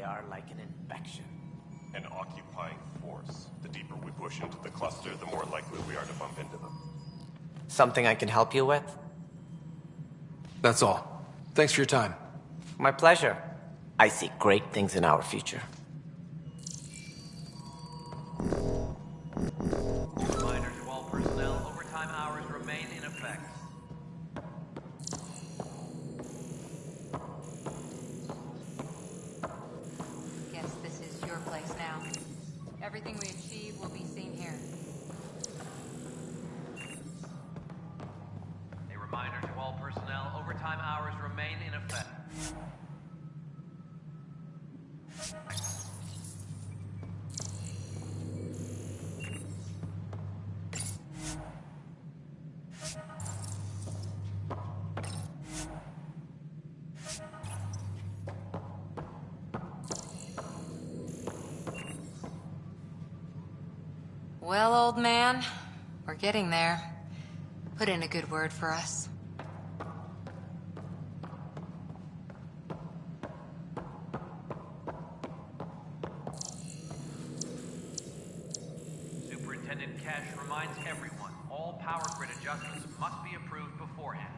are like an infection. An occupying force. The deeper we push into the cluster, the more likely we are to bump into them. Something I can help you with? That's all. Thanks for your time. My pleasure. I see great things in our future. Reminder to all personnel, overtime hours remain in effect. Guess this is your place now. Everything we achieve will be seen here. A reminder to all personnel, overtime hours remain in effect. Well, old man, we're getting there. Put in a good word for us. Superintendent Cash reminds everyone, all power grid adjustments must be approved beforehand.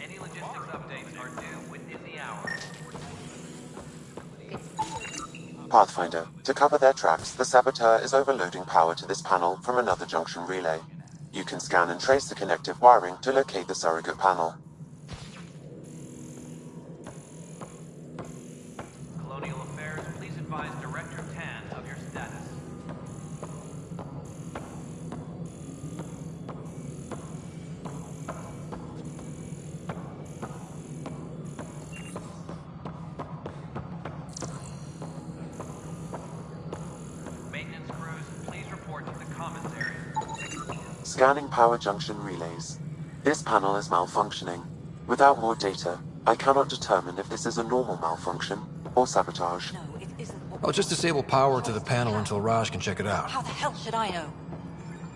Any logistics updates are due within the hour. Pathfinder, to cover their tracks, the saboteur is overloading power to this panel from another junction relay. You can scan and trace the connective wiring to locate the surrogate panel. Colonial Affairs, please advise Director Tan of your status. Maintenance crews, please report to the commons area. Scanning power junction relays. This panel is malfunctioning. Without more data, I cannot determine if this is a normal malfunction or sabotage. No, it isn't. I'll just disable power to the panel until Raj can check it out. How the hell should I know?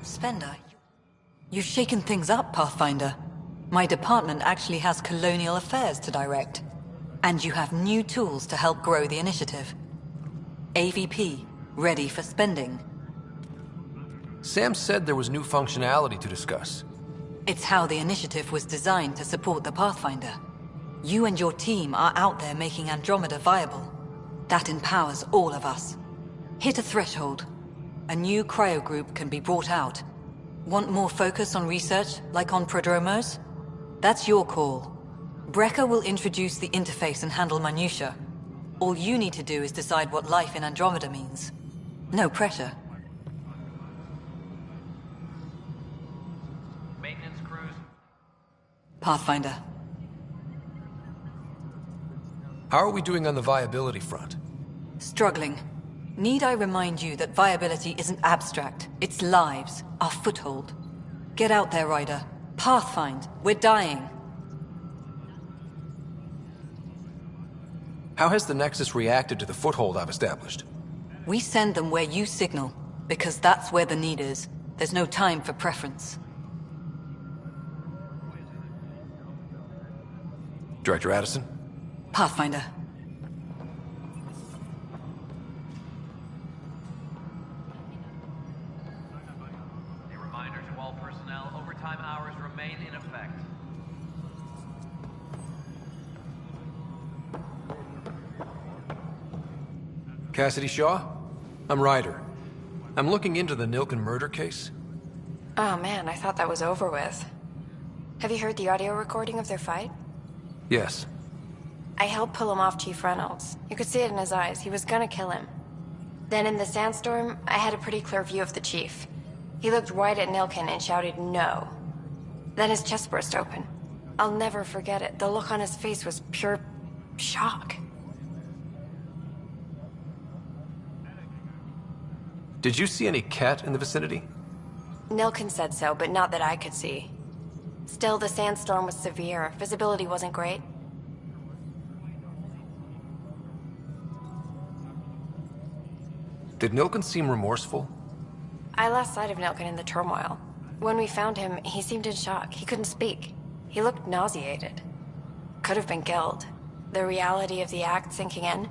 Spender, you've shaken things up, Pathfinder. My department actually has colonial affairs to direct. And you have new tools to help grow the initiative. AVP, ready for spending. Sam said there was new functionality to discuss. It's how the initiative was designed to support the Pathfinder. You and your team are out there making Andromeda viable. That empowers all of us. Hit a threshold. A new cryo group can be brought out. Want more focus on research, like on prodromos? That's your call. Brecker will introduce the interface and handle minutiae. All you need to do is decide what life in Andromeda means. No pressure. Maintenance crews. Pathfinder. How are we doing on the viability front? Struggling. Need I remind you that viability isn't abstract, it's lives, our foothold. Get out there, Ryder. Pathfind, we're dying. How has the Nexus reacted to the foothold I've established? We send them where you signal, because that's where the need is. There's no time for preference. Director Addison? Pathfinder. A reminder to all personnel, overtime hours remain in effect. Cassidy Shaw? I'm Ryder. I'm looking into the Nilken murder case. Oh man, I thought that was over with. Have you heard the audio recording of their fight? Yes. I helped pull him off Chief Reynolds. You could see it in his eyes. He was gonna kill him. Then in the sandstorm, I had a pretty clear view of the Chief. He looked right at Nilken and shouted, "No." Then his chest burst open. I'll never forget it. The look on his face was pure shock. Did you see any cat in the vicinity? Nilken said so, but not that I could see. Still, the sandstorm was severe. Visibility wasn't great. Did Nilken seem remorseful? I lost sight of Nilken in the turmoil. When we found him, he seemed in shock. He couldn't speak. He looked nauseated. Could have been guilt. The reality of the act sinking in.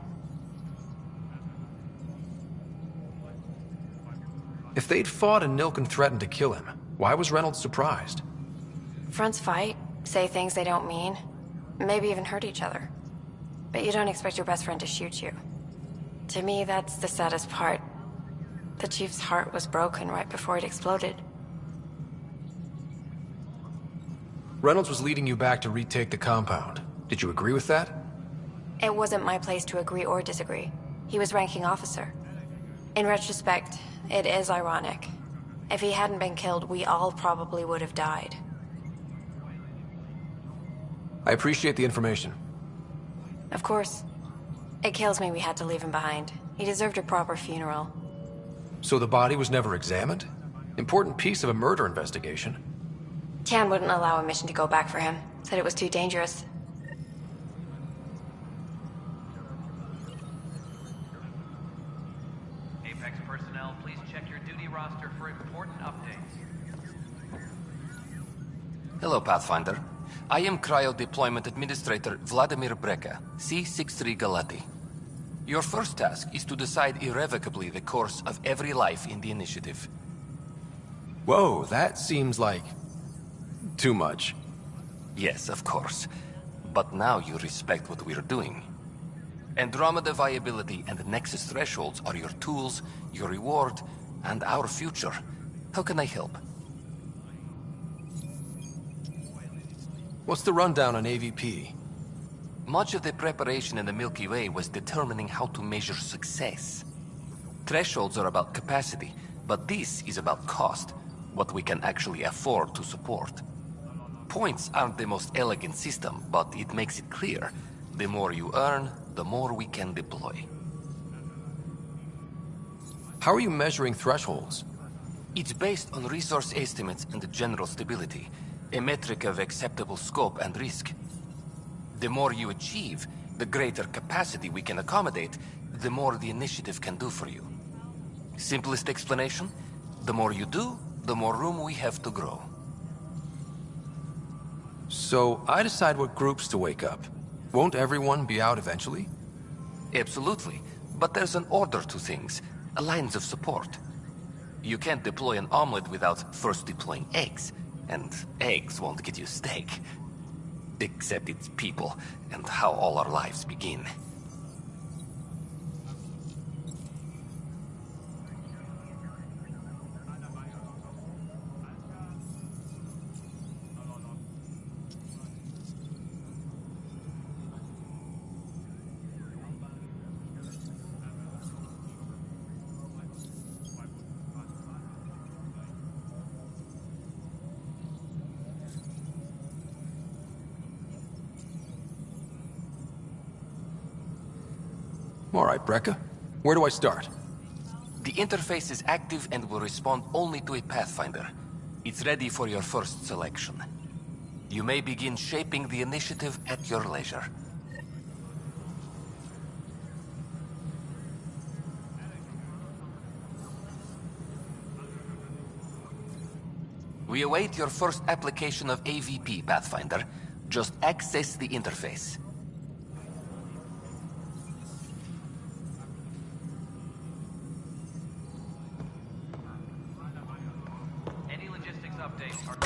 If they'd fought and Nilken threatened to kill him, why was Reynolds surprised? Fronts fight, say things they don't mean, maybe even hurt each other. But you don't expect your best friend to shoot you. To me, that's the saddest part. The Chief's heart was broken right before it exploded. Reynolds was leading you back to retake the compound. Did you agree with that? It wasn't my place to agree or disagree. He was ranking officer. In retrospect, it is ironic. If he hadn't been killed, we all probably would have died. I appreciate the information. Of course. It kills me we had to leave him behind. He deserved a proper funeral. So the body was never examined? Important piece of a murder investigation. Tian wouldn't allow a mission to go back for him. Said it was too dangerous. Apex personnel, please check your duty roster for important updates. Hello, Pathfinder. I am Cryo Deployment Administrator Vladimir Breka, C-63 Galati. Your first task is to decide irrevocably the course of every life in the initiative. Whoa, that seems like... too much. Yes, of course. But now you respect what we're doing. Andromeda viability and Nexus thresholds are your tools, your reward, and our future. How can I help? What's the rundown on AVP? Much of the preparation in the Milky Way was determining how to measure success. Thresholds are about capacity, but this is about cost, what we can actually afford to support. Points aren't the most elegant system, but it makes it clear. The more you earn, the more we can deploy. How are you measuring thresholds? It's based on resource estimates and general stability, a metric of acceptable scope and risk. The more you achieve, the greater capacity we can accommodate, the more the initiative can do for you. Simplest explanation? The more you do, the more room we have to grow. So, I decide what groups to wake up. Won't everyone be out eventually? Absolutely. But there's an order to things, lines of support. You can't deploy an omelet without first deploying eggs. And eggs won't get you steak. Except it's people, and how all our lives begin. All right, Breka. Where do I start? The interface is active and will respond only to a Pathfinder. It's ready for your first selection. You may begin shaping the initiative at your leisure. We await your first application of AVP, Pathfinder. Just access the interface. Any logistics updates are...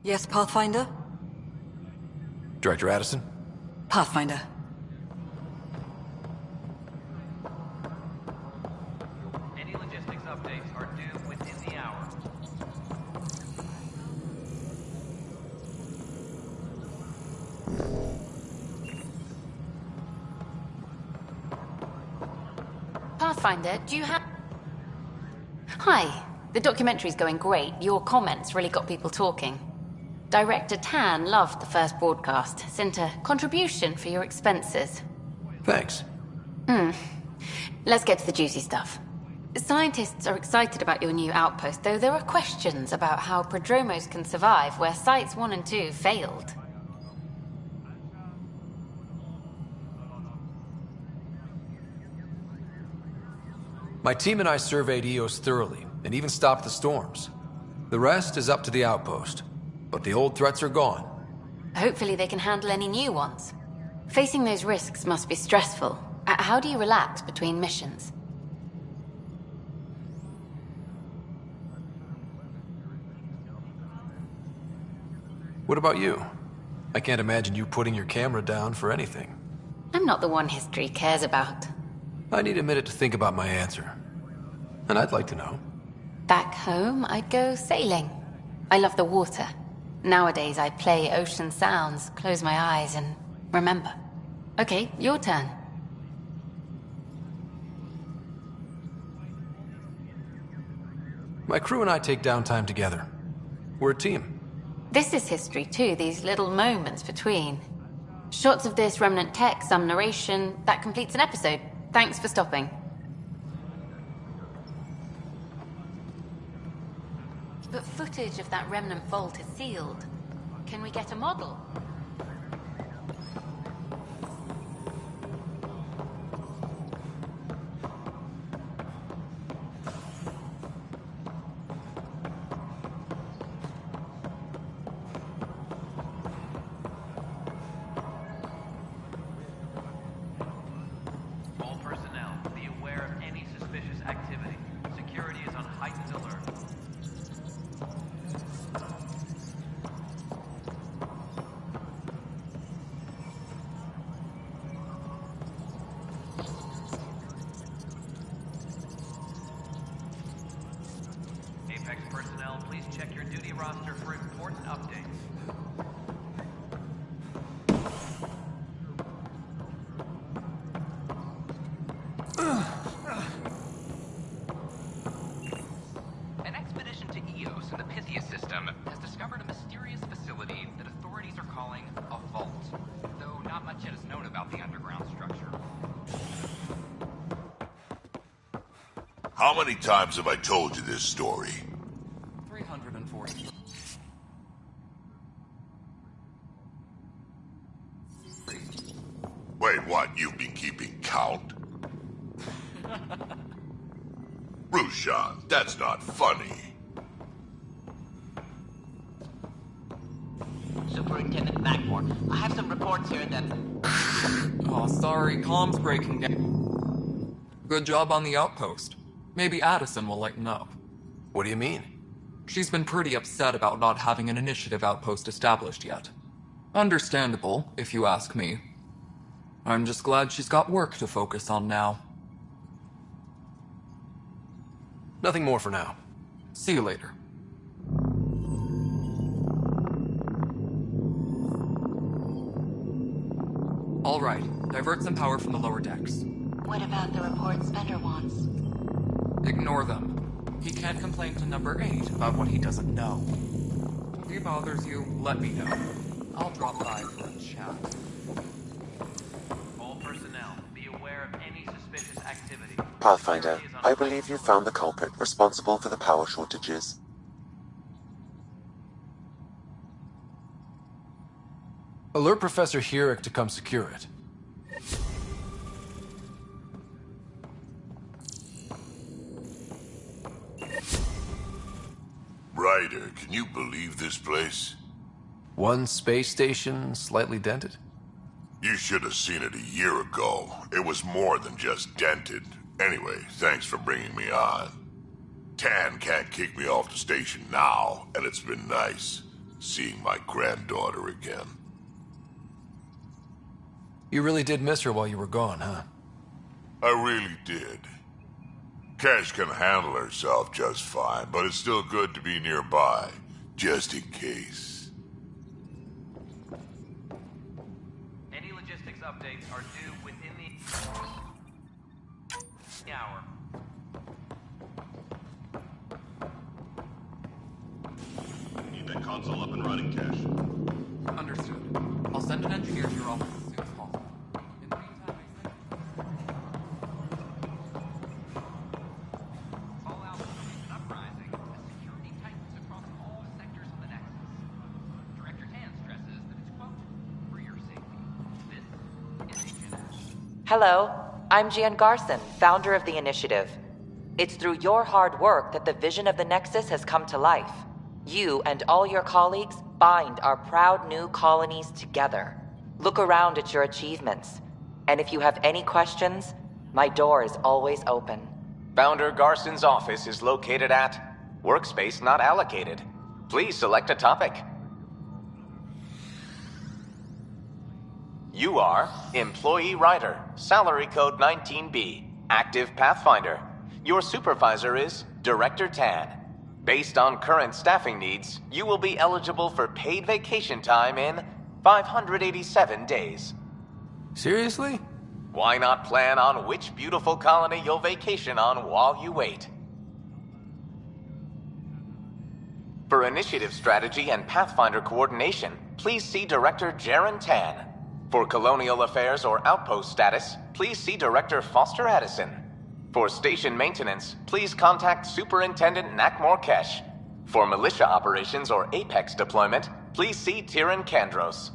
Yes, Pathfinder? Director Addison? Pathfinder. Any logistics updates are due within the hour. Pathfinder, do you have... Hi. The documentary's going great. Your comments really got people talking. Director Tan loved the first broadcast. Sent a contribution for your expenses. Thanks. Let's get to the juicy stuff. Scientists are excited about your new outpost, though there are questions about how prodromos can survive where Sites 1 and 2 failed. My team and I surveyed Eos thoroughly, and even stopped the storms. The rest is up to the outpost, but the old threats are gone. Hopefully they can handle any new ones. Facing those risks must be stressful. How do you relax between missions? What about you? I can't imagine you putting your camera down for anything. I'm not the one history cares about. I need a minute to think about my answer. And I'd like to know. Back home, I'd go sailing. I love the water. Nowadays, I play ocean sounds, close my eyes, and remember. Okay, your turn. My crew and I take downtime together. We're a team. This is history too, these little moments between. Shots of this remnant tech, some narration, that completes an episode. Thanks for stopping. But footage of that remnant vault is sealed. Can we get a model? All personnel, be aware of any suspicious activity. Security is on heightened alert. Apex personnel, please check your duty roster for important updates. An expedition to Eos in the Pythia system has discovered a mysterious facility that authorities are calling a vault, though not much yet is known about the underground structure. How many times have I told you this story? 340. Wait, what? You've been keeping count? Rushan, that's not funny. Superintendent Blackmore, I have some reports here that... Oh, sorry, comms breaking down. Good job on the outpost. Maybe Addison will lighten up. What do you mean? She's been pretty upset about not having an initiative outpost established yet. Understandable, if you ask me. I'm just glad she's got work to focus on now. Nothing more for now. See you later. All right, divert some power from the lower decks. What about the reports Spender wants? Ignore them. He can't complain to number 8 about what he doesn't know. If he bothers you, let me know. I'll drop by for a chat. All personnel, be aware of any suspicious activity. Pathfinder, I believe you found the culprit responsible for the power shortages. Alert Professor Herrick to come secure it. Ryder, can you believe this place? One space station, slightly dented? You should have seen it a year ago. It was more than just dented. Anyway, thanks for bringing me on. Tan can't kick me off the station now, and it's been nice. seeing my granddaughter again. You really did miss her while you were gone, huh? I really did. Cash can handle herself just fine, but it's still good to be nearby, just in case. Any logistics updates are due within the hour. Need that console up and running, Cash. Understood. I'll send an engineer to your office as soon as possible. In the meantime, Fallout is uprising as security tightens across all sectors of the Nexus. Director Tan stresses that it's, quote, for your safety. This is Agent Ash. Hello, I'm Jan Garson, founder of the Initiative. It's through your hard work that the vision of the Nexus has come to life. You and all your colleagues bind our proud new colonies together. Look around at your achievements. And if you have any questions, my door is always open. Founder Garson's office is located at Workspace Not Allocated. Please select a topic. You are Employee Writer, Salary Code 19B, Active Pathfinder. Your supervisor is Director Tan. Based on current staffing needs, you will be eligible for paid vacation time in 587 days. Seriously? Why not plan on which beautiful colony you'll vacation on while you wait? For initiative strategy and Pathfinder coordination, please see Director Jaren Tan. For colonial affairs or outpost status, please see Director Foster Addison. For station maintenance, please contact Superintendent Nakmor Kesh. For militia operations or Apex deployment, please see Tyran Kandros.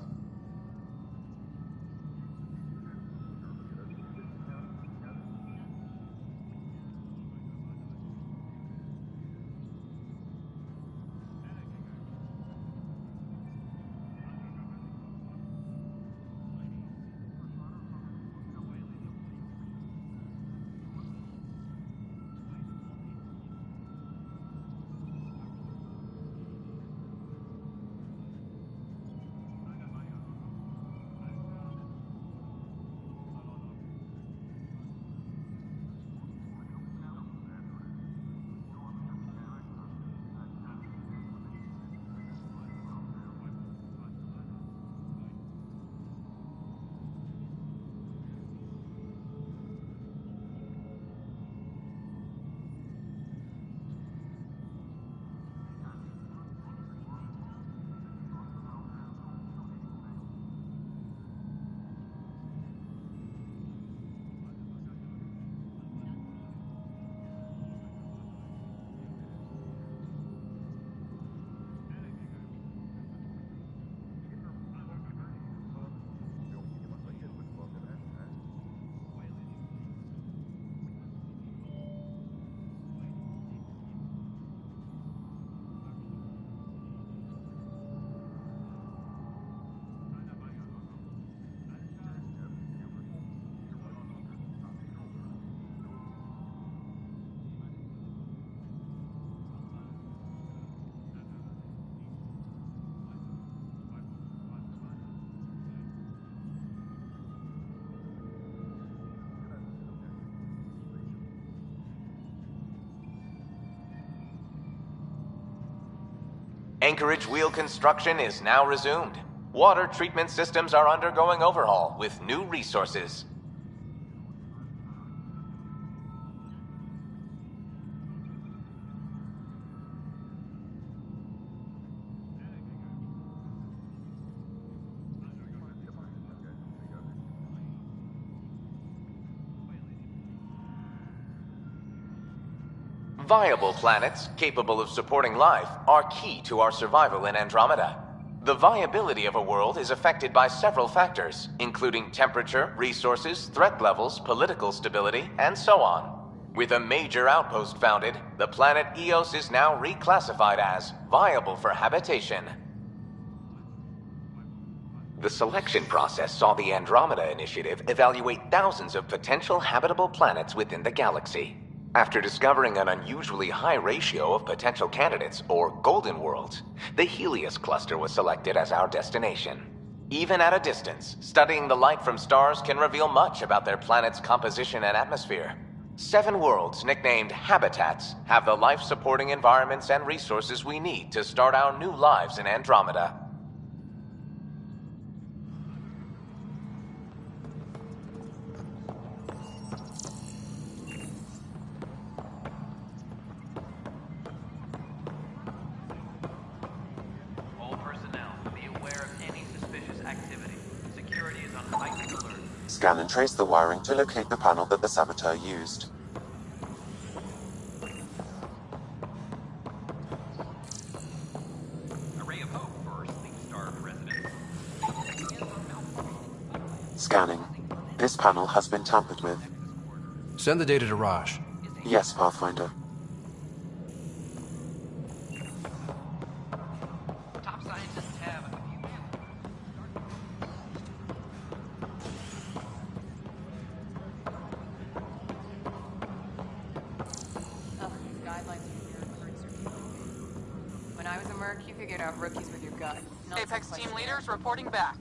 Anchorage wheel construction is now resumed. Water treatment systems are undergoing overhaul with new resources. Viable planets capable of supporting life are key to our survival in Andromeda. The viability of a world is affected by several factors, including temperature, resources, threat levels, political stability, and so on. With a major outpost founded, the planet Eos is now reclassified as viable for habitation. The selection process saw the Andromeda Initiative evaluate thousands of potential habitable planets within the galaxy. After discovering an unusually high ratio of potential candidates, or golden worlds, the Helios cluster was selected as our destination. Even at a distance, studying the light from stars can reveal much about their planet's composition and atmosphere. 7 worlds, nicknamed habitats, have the life-supporting environments and resources we need to start our new lives in Andromeda. All personnel, be aware of any suspicious activity. Security is on heightened alert. Scan and trace the wiring to locate the panel that the saboteur used. Array of hope for sleep-starved residents. Scanning. This panel has been tampered with. Send the data to Raj. Yes, Pathfinder. Top scientists have a few Ugh, these guidelines for your recruits are killing me. When I was a merc, you figured out rookies with your gut. Apex team leaders reporting back.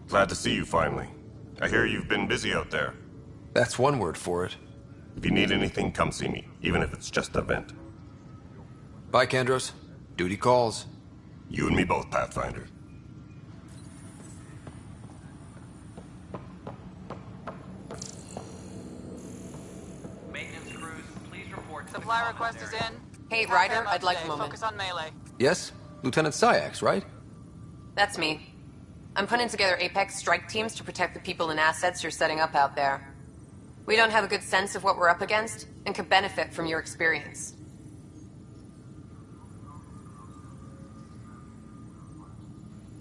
Glad to see you finally. I hear you've been busy out there. That's one word for it. If you need anything, come see me, even if it's just a vent. Bye, Kandros. Duty calls. You and me both, Pathfinder. maintenance crews. Please report to the Supply common request is area. in. Hey, Half Ryder, ammo I'd like a today. moment. Focus on melee. Yes? Lieutenant Syax, right? That's me. I'm putting together Apex strike teams to protect the people and assets you're setting up out there. We don't have a good sense of what we're up against, and could benefit from your experience.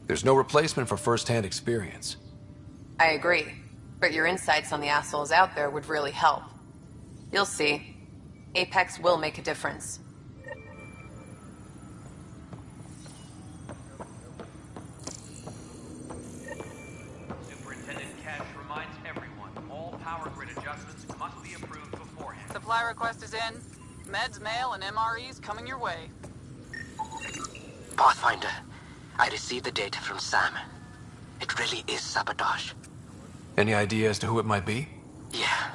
There's no replacement for first-hand experience. I agree, but your insights on the assholes out there would really help. You'll see. Apex will make a difference. Superintendent Cash reminds everyone all power grid adjustments must be approved beforehand. Supply request is in. Meds, mail, and MREs coming your way. Pathfinder, I received the data from Sam. It really is sabotage. Any idea as to who it might be? Yeah.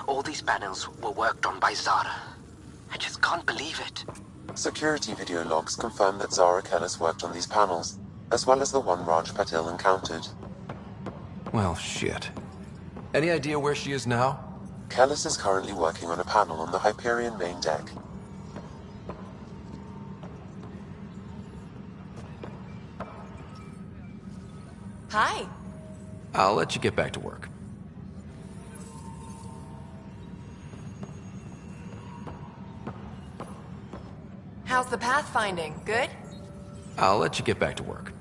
All these panels were worked on by Zara. I just can't believe it. Security video logs confirm that Zara Kellis worked on these panels, as well as the one Raj Patil encountered. Well, shit. Any idea where she is now? Kellis is currently working on a panel on the Hyperion main deck. Hi. I'll let you get back to work. How's the pathfinding? Good? I'll let you get back to work.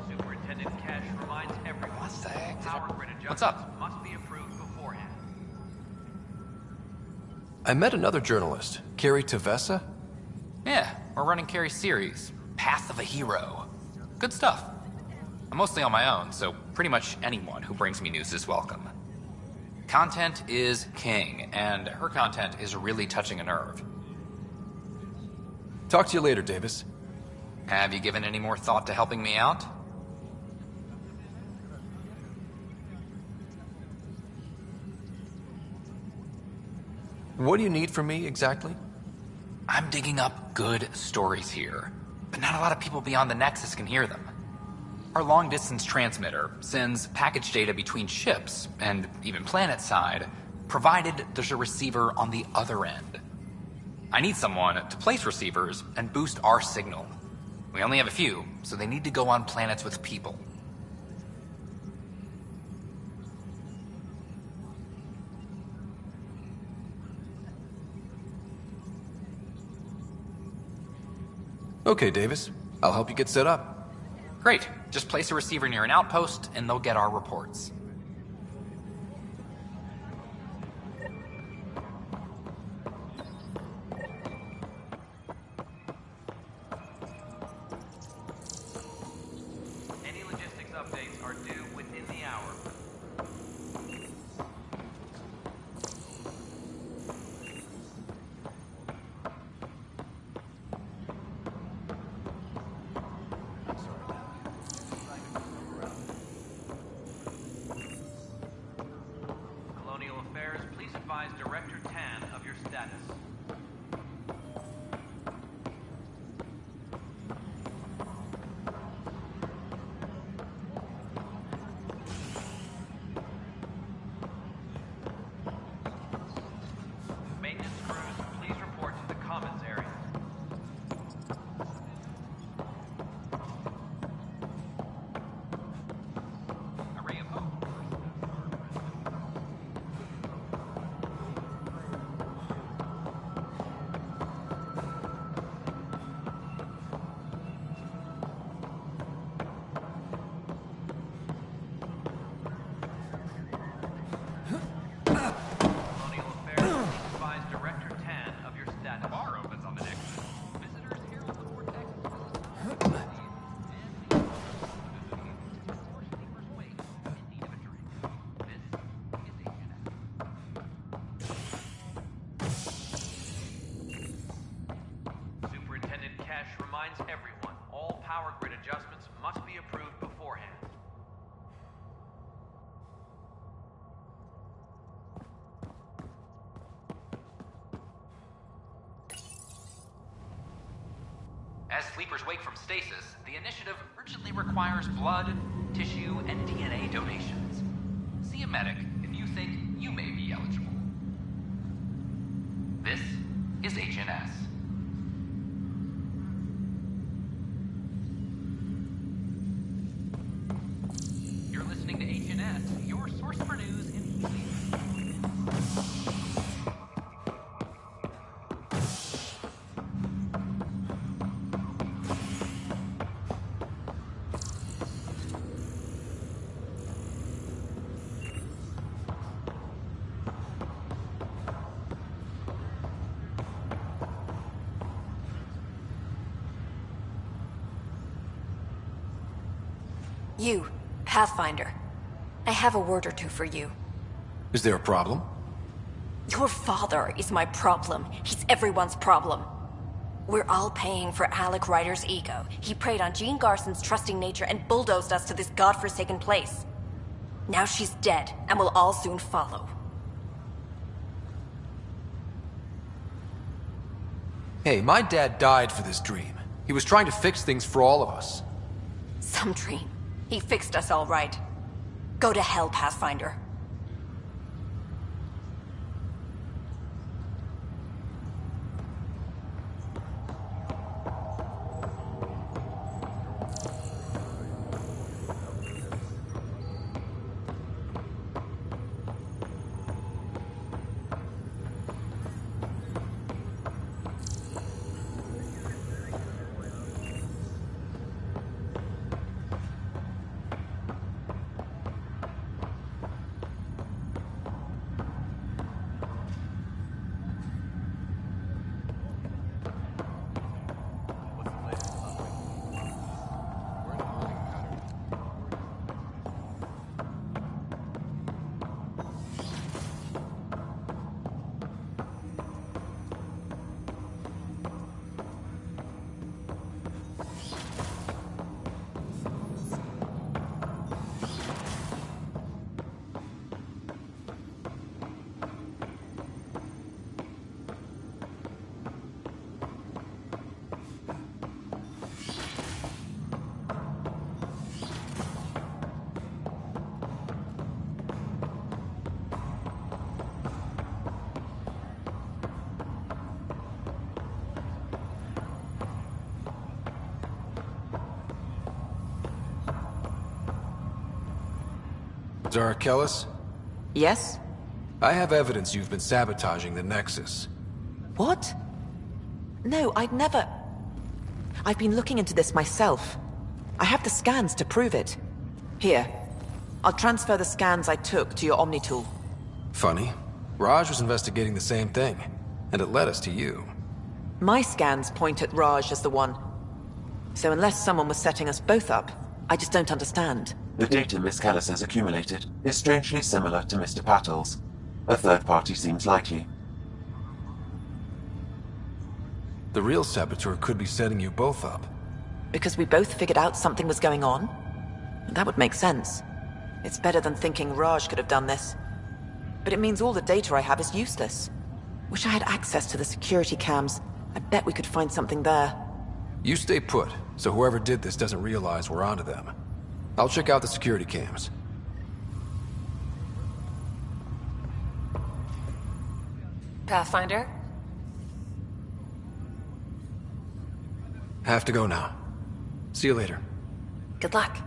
Superintendent Cash reminds everyone power grid adjustments What's up? must be approved beforehand. I met another journalist, Carrie Tavessa. Yeah, we're running Carrie's series, Path of a Hero. Good stuff. I'm mostly on my own, so pretty much anyone who brings me news is welcome. Content is king, and her content is really touching a nerve. Talk to you later, Davis. Have you given any more thought to helping me out? What do you need from me, exactly? I'm digging up good stories here, but not a lot of people beyond the Nexus can hear them. Our long-distance transmitter sends package data between ships, and even planet-side, provided there's a receiver on the other end. I need someone to place receivers and boost our signal. We only have a few, so they need to go on planets with people. Okay, Davis. I'll help you get set up. Great. Just place a receiver near an outpost, and they'll get our reports. advise Director Tan of your status. Maintenance crews, please report to the commons area. Array of hope. Colonial Affairs, please advise Director Tan of your status. Bar opens on the Nexus. Visitors herald the vortex. Superintendent Cash reminds everyone, all power grid adjustments must be approved beforehand. As sleepers wake from stasis, the initiative urgently requires blood, tissue, and DNA donations. See a medic if you think you may be eligible. This is HNS. You're listening to HNS, your source for news in Helium. You, Pathfinder. I have a word or two for you. Is there a problem? Your father is my problem. He's everyone's problem. We're all paying for Alec Ryder's ego. He preyed on Jean Garson's trusting nature and bulldozed us to this godforsaken place. Now she's dead, and we'll all soon follow. Hey, my dad died for this dream. He was trying to fix things for all of us. Some dream. He fixed us all right. Go to hell, Pathfinder. Zara Kellis? Yes? I have evidence you've been sabotaging the Nexus. What? No, I'd never... I've been looking into this myself. I have the scans to prove it. Here. I'll transfer the scans I took to your Omni tool. Funny. Raj was investigating the same thing, and it led us to you. My scans point at Raj as the one. So unless someone was setting us both up, I just don't understand. The data Miss Kellis has accumulated is strangely similar to Mr. Patel's. A third party seems likely. The real saboteur could be setting you both up. Because we both figured out something was going on? That would make sense. It's better than thinking Raj could have done this. but it means all the data I have is useless. Wish I had access to the security cams. I bet we could find something there. You stay put, so whoever did this doesn't realize we're onto them. I'll check out the security cams. Pathfinder? Have to go now. See you later. Good luck.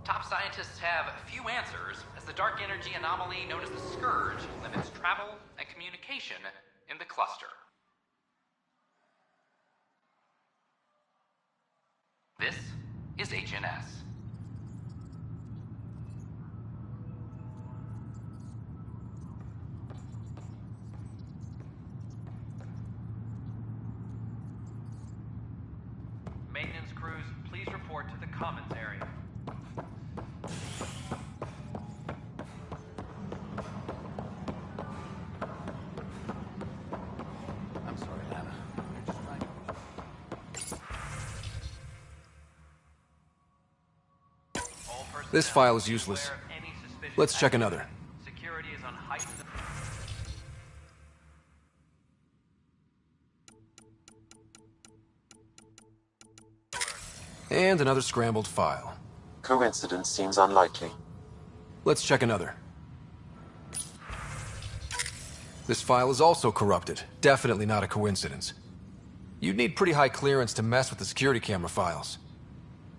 Top scientists have few answers, as the dark energy anomaly known as the Scourge limits travel and communication in the cluster. This is HNS. Maintenance crews, please report to the commons area. I'm sorry, Lana. You're just trying to... This file is useless. Let's check another. Security is on heightened... And another scrambled file. Coincidence seems unlikely. Let's check another. This file is also corrupted. Definitely not a coincidence. You'd need pretty high clearance to mess with the security camera files.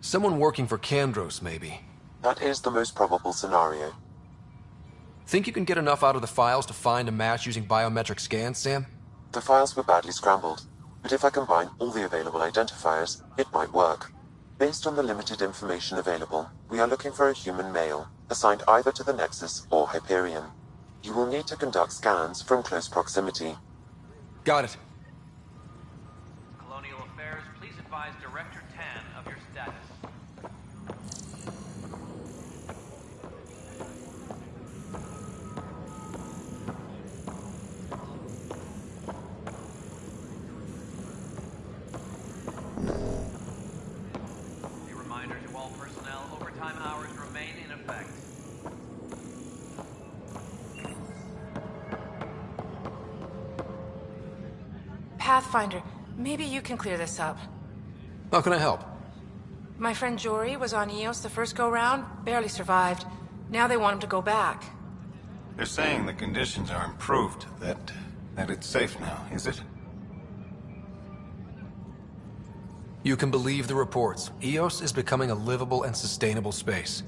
Someone working for Kandros, maybe. That is the most probable scenario. Think you can get enough out of the files to find a match using biometric scans, Sam? The files were badly scrambled, but if I combine all the available identifiers, it might work. Based on the limited information available, we are looking for a human male, assigned either to the Nexus or Hyperion. You will need to conduct scans from close proximity. Got it. Colonial Affairs, please advise Director Tan of your status. A reminder to all personnel, overtime hours remain in effect. Pathfinder, maybe you can clear this up. How can I help? My friend Jory was on Eos the first go-round, barely survived. Now they want him to go back. They're saying the conditions are improved, that it's safe now, is it? You can believe the reports. Eos is becoming a livable and sustainable space.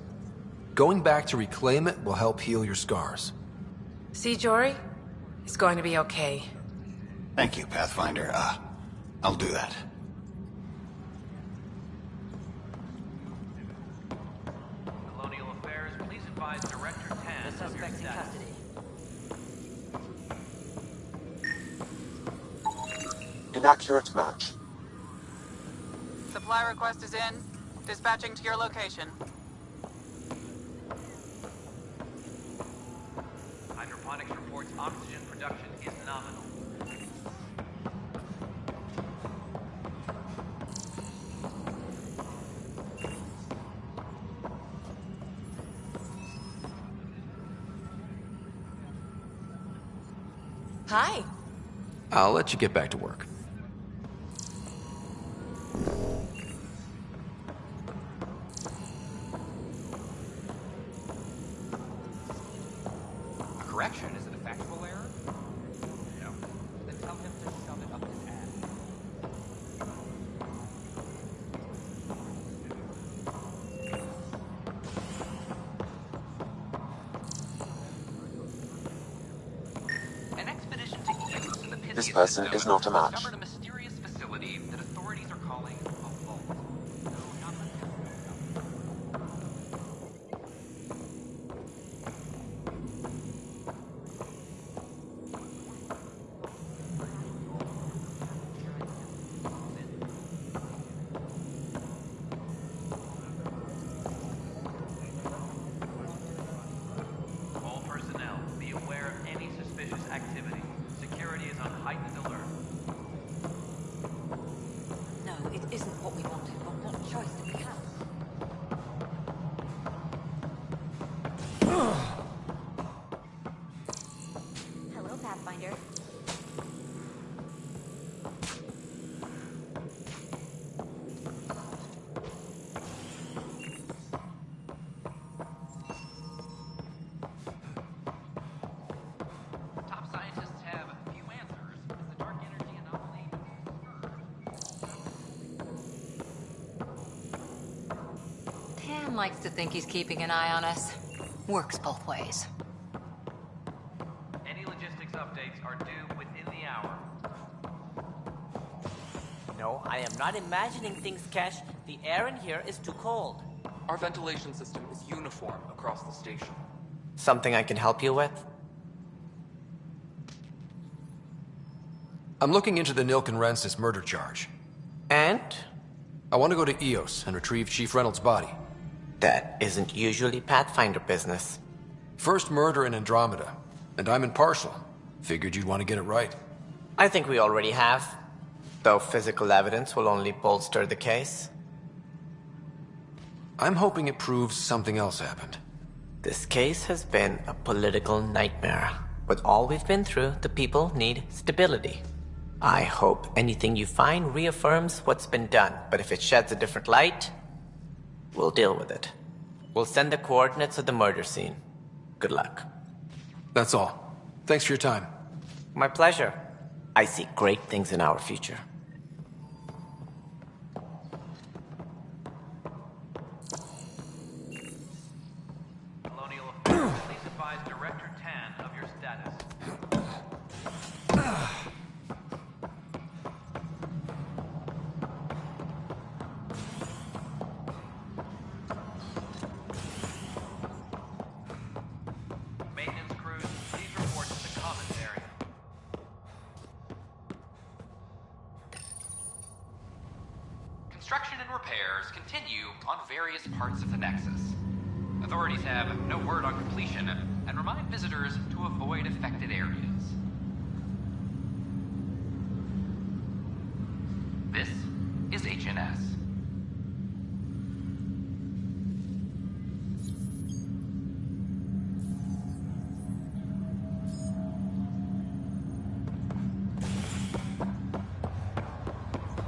Going back to reclaim it will help heal your scars. See, Jory? It's going to be okay. Thank you, Pathfinder. I'll do that. Colonial Affairs, please advise Director Tan of your status. Inaccurate match. Supply request is in. Dispatching to your location. Hydroponics reports oxygen production is nominal. Hi. I'll let you get back to work. A correction? Is it a factual error? No. Then tell him to shove it up his ass. An expedition to Eos in the Pythian This person system is not a match. discovered a mysterious facility that authorities are calling a vault. No, not the heightened alert. No, it isn't what we wanted, but what choice do we have? Hello, Pathfinder. Top scientists have few answers as the dark energy anomaly. Tan likes to think he's keeping an eye on us. Works both ways. Any logistics updates are due within the hour. No, I am not imagining things, Cash. The air in here is too cold. Our ventilation system is uniform across the station. Something I can help you with? I'm looking into the Nilken Rensis murder charge. And? I want to go to EOS and retrieve Chief Reynolds' body. That isn't usually Pathfinder business. First murder in Andromeda, and I'm impartial. Figured you'd want to get it right. I think we already have. Though physical evidence will only bolster the case. I'm hoping it proves something else happened. This case has been a political nightmare. With all we've been through, the people need stability. I hope anything you find reaffirms what's been done, but if it sheds a different light, we'll deal with it. We'll send the coordinates of the murder scene. Good luck. That's all. Thanks for your time. My pleasure. I see great things in our future. Colonial Affairs, please advise Director Tan of your status. Maintenance crews, please report to the commons area. Construction and repairs continue on various parts of the Nexus. Authorities have no word on completion and remind visitors to avoid affected areas. This is HNS.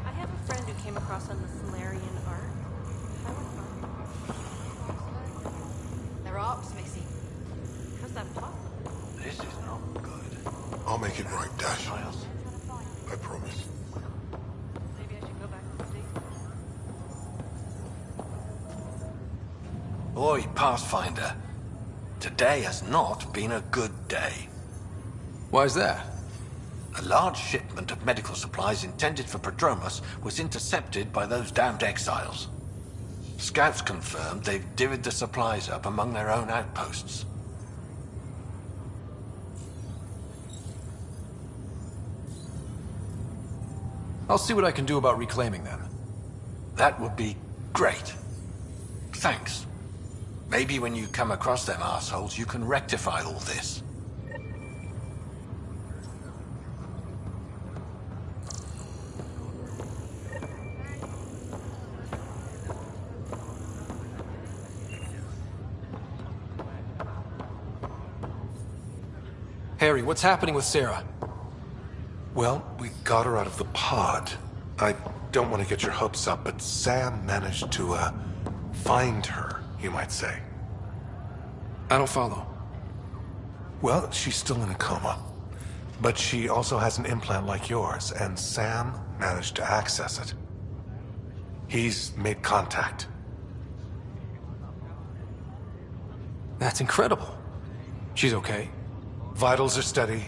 I have a friend who came across on the Solarian Ark. They're ops, Missy. How's that possible? This is not good. I'll make it right, Dash. I promise. Maybe I should go back to the station. Oi, Pathfinder. Today has not been a good day. Why's that? A large shipment of medical supplies intended for Prodromos was intercepted by those damned exiles. Scouts confirmed they've divvied the supplies up among their own outposts. I'll see what I can do about reclaiming them. That would be great. Thanks. Maybe when you come across them assholes, you can rectify all this. Harry, what's happening with Sarah? Well, we got her out of the pod. I don't want to get your hopes up, but Sam managed to, find her, you might say. I don't follow. Well, she's still in a coma. But she also has an implant like yours, and Sam managed to access it. He's made contact. That's incredible. She's okay. Vitals are steady,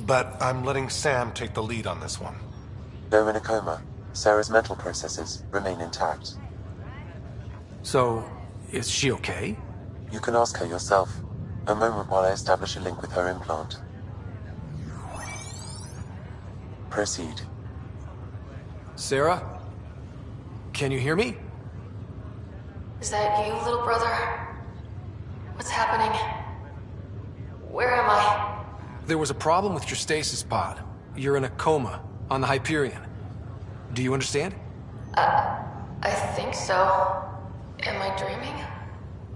but I'm letting Sam take the lead on this one. Though in a coma, Sarah's mental processes remain intact. So, is she okay? You can ask her yourself. A moment while I establish a link with her implant. Proceed. Sarah? Can you hear me? Is that you, little brother? What's happening? Where am I? There was a problem with your stasis pod. you're in a coma on the Hyperion. Do you understand? I think so. Am I dreaming?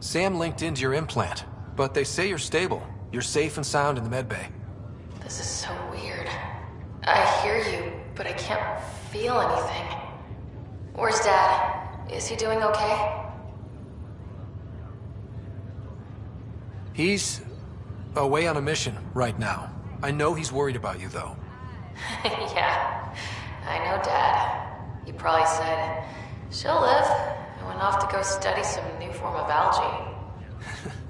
Sam linked into your implant, but they say you're stable. You're safe and sound in the medbay. This is so weird. I hear you, but I can't feel anything. Where's Dad? Is he doing okay? He's away on a mission right now. I know he's worried about you, though. Yeah, I know Dad. He probably said, she'll live, and went off to go study some new form of algae.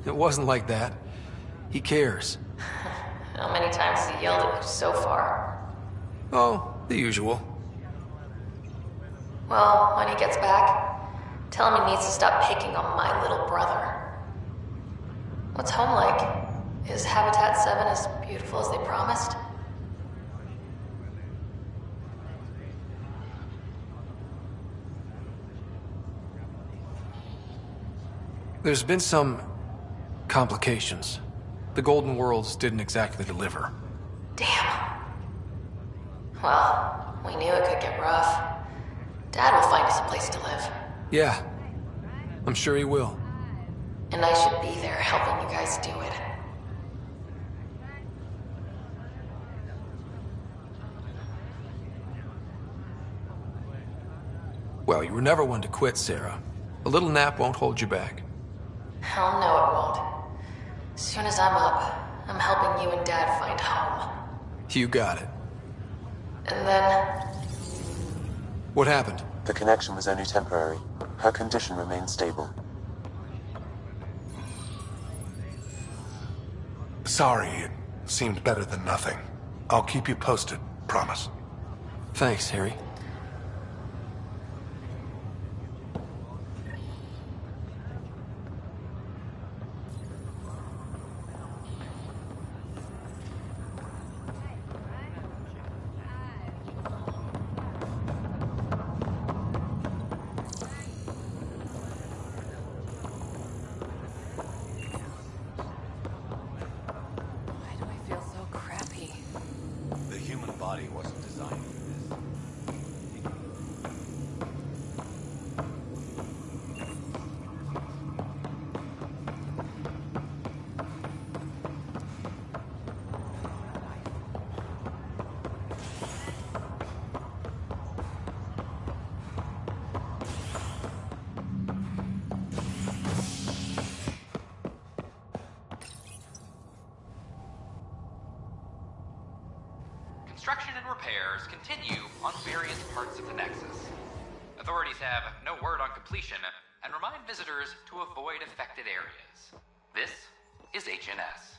It wasn't like that. He cares. How many times has he yelled at you so far? Oh, the usual. Well, when he gets back, tell him he needs to stop picking on my little brother. What's home like? Is Habitat 7 as beautiful as they promised? There's been some complications. The Golden Worlds didn't exactly deliver. Damn. Well, we knew it could get rough. Dad will find us a place to live. Yeah, I'm sure he will. And I should be there helping you guys do it. Well, you were never one to quit, Sarah. A little nap won't hold you back. Hell no, it won't. As soon as I'm up, I'm helping you and Dad find home. You got it. And then... What happened? The connection was only temporary. Her condition remains stable. Sorry, it seemed better than nothing. I'll keep you posted, promise. Thanks, Harry. Body wasn't designed for this. Construction and repairs continue on various parts of the Nexus. Authorities have no word on completion and remind visitors to avoid affected areas. This is HNS.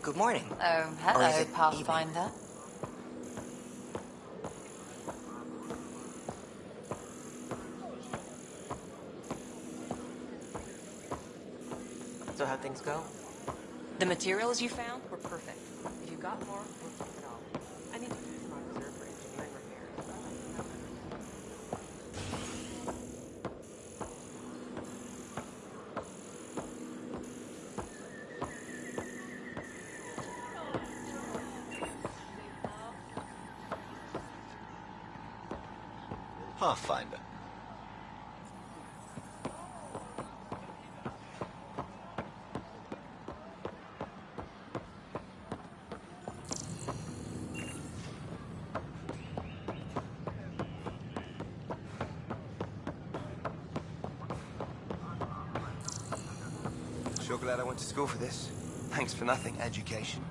Good morning. Oh, Or is hello, it Pathfinder. So how'd things go? The materials you found were perfect. If you got more, we'll keep it all. I need to use my reserve for engineering repairs. Pathfinder. Sure glad I went to school for this. Thanks for nothing, education.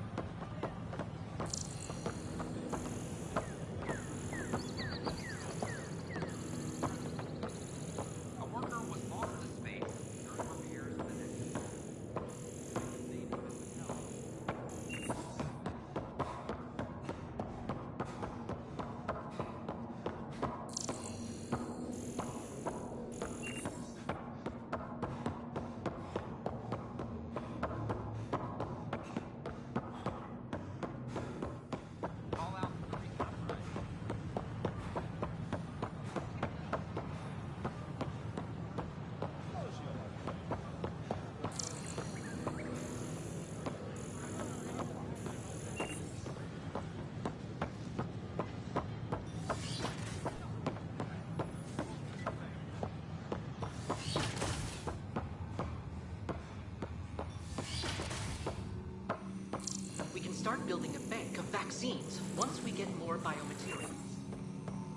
start building a bank of vaccines once we get more biomaterials.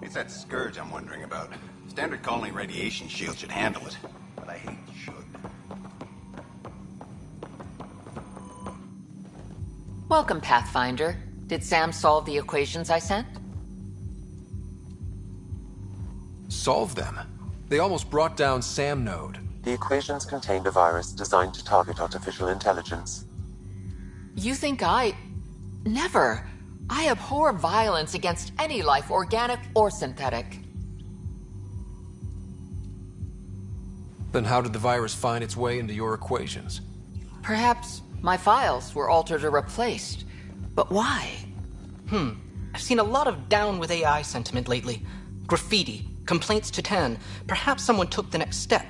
It's that scourge I'm wondering about. Standard colony radiation shield should handle it, but I hate should. Welcome, Pathfinder. Did Sam solve the equations I sent? Solve them? They almost brought down Sam Node. The equations contained a virus designed to target artificial intelligence. You think I... Never. I abhor violence against any life, organic or synthetic. Then how did the virus find its way into your equations? Perhaps my files were altered or replaced. But why? I've seen a lot of down with AI sentiment lately. Graffiti, complaints to 10. Perhaps someone took the next step.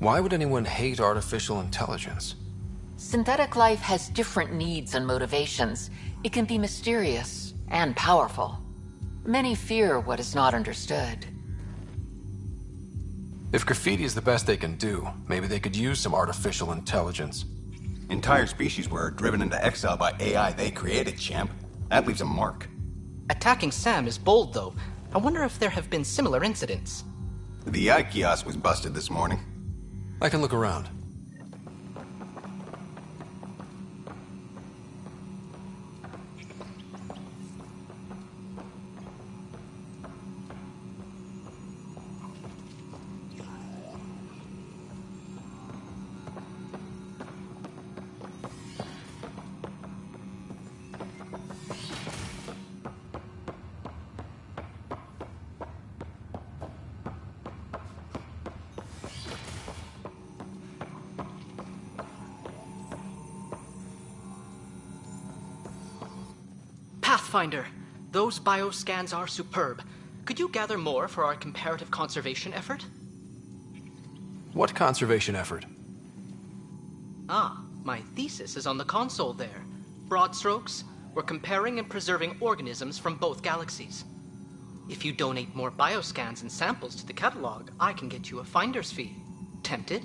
Why would anyone hate artificial intelligence? Synthetic life has different needs and motivations. It can be mysterious and powerful. Many fear what is not understood. If graffiti is the best they can do, maybe they could use some artificial intelligence. Entire species were driven into exile by AI they created, champ. That leaves a mark. Attacking Sam is bold, though. I wonder if there have been similar incidents. The AI kiosk was busted this morning. I can look around. Pathfinder, those bioscans are superb. Could you gather more for our comparative conservation effort? What conservation effort? Ah, my thesis is on the console there. Broad strokes, we're comparing and preserving organisms from both galaxies. If you donate more bioscans and samples to the catalog, I can get you a finder's fee. Tempted?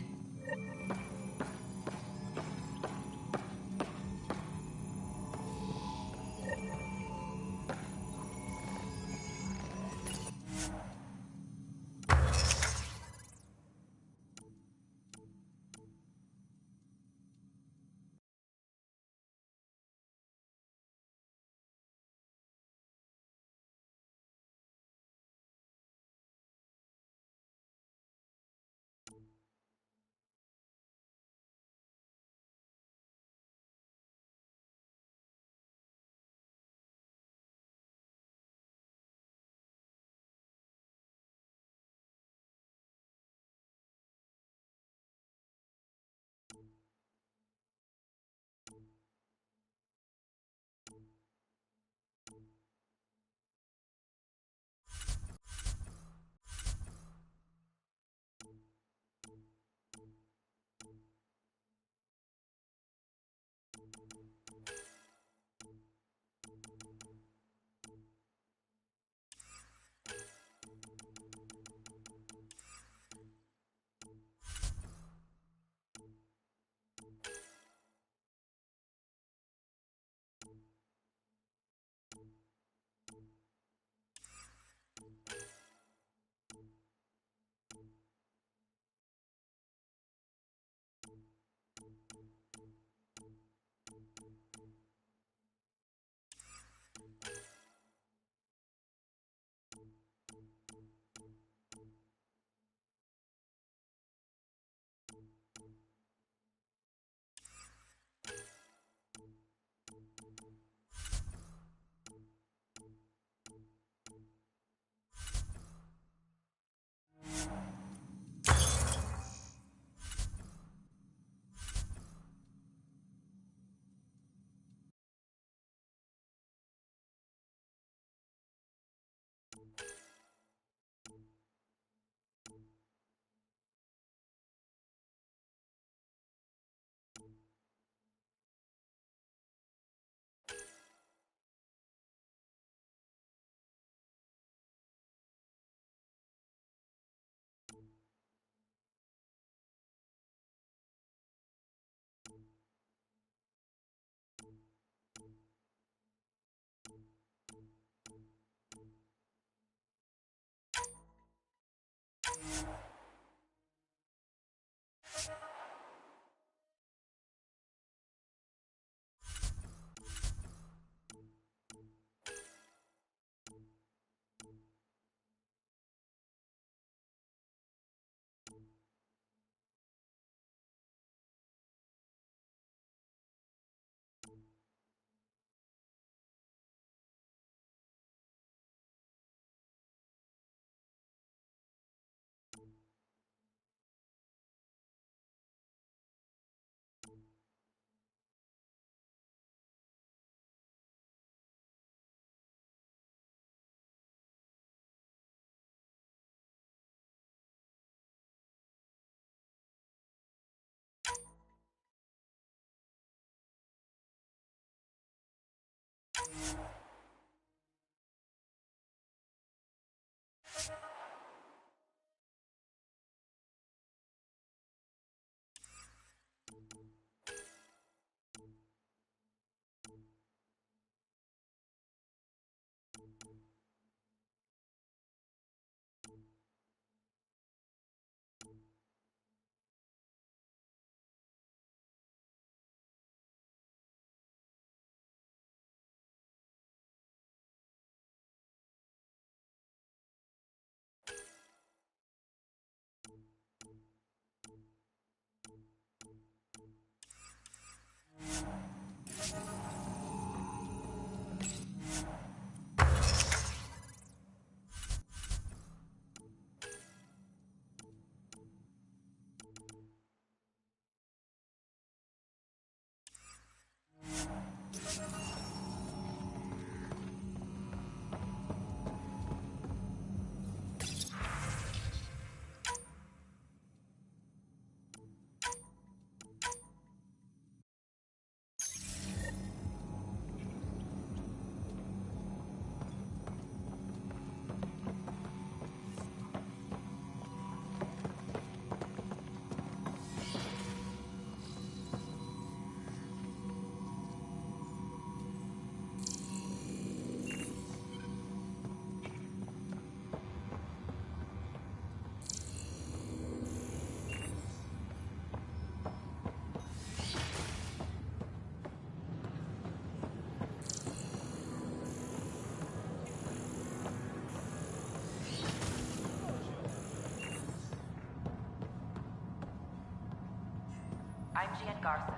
I'm Gian Garson,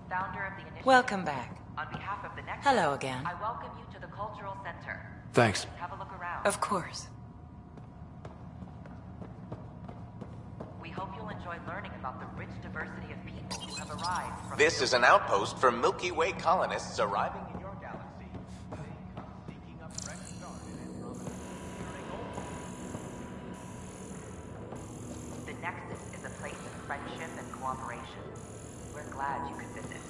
founder of the initiative. Welcome back. On behalf of the next. Hello again. I welcome you to the Cultural Center. Thanks. Have a look around. Of course. We hope you'll enjoy learning about the rich diversity of people who have arrived from. This is an outpost for Milky Way colonists arriving in your galaxy. Seeking a fresh start in Andromeda. The Nexus is a place of friendship and cooperation. We're glad you could visit.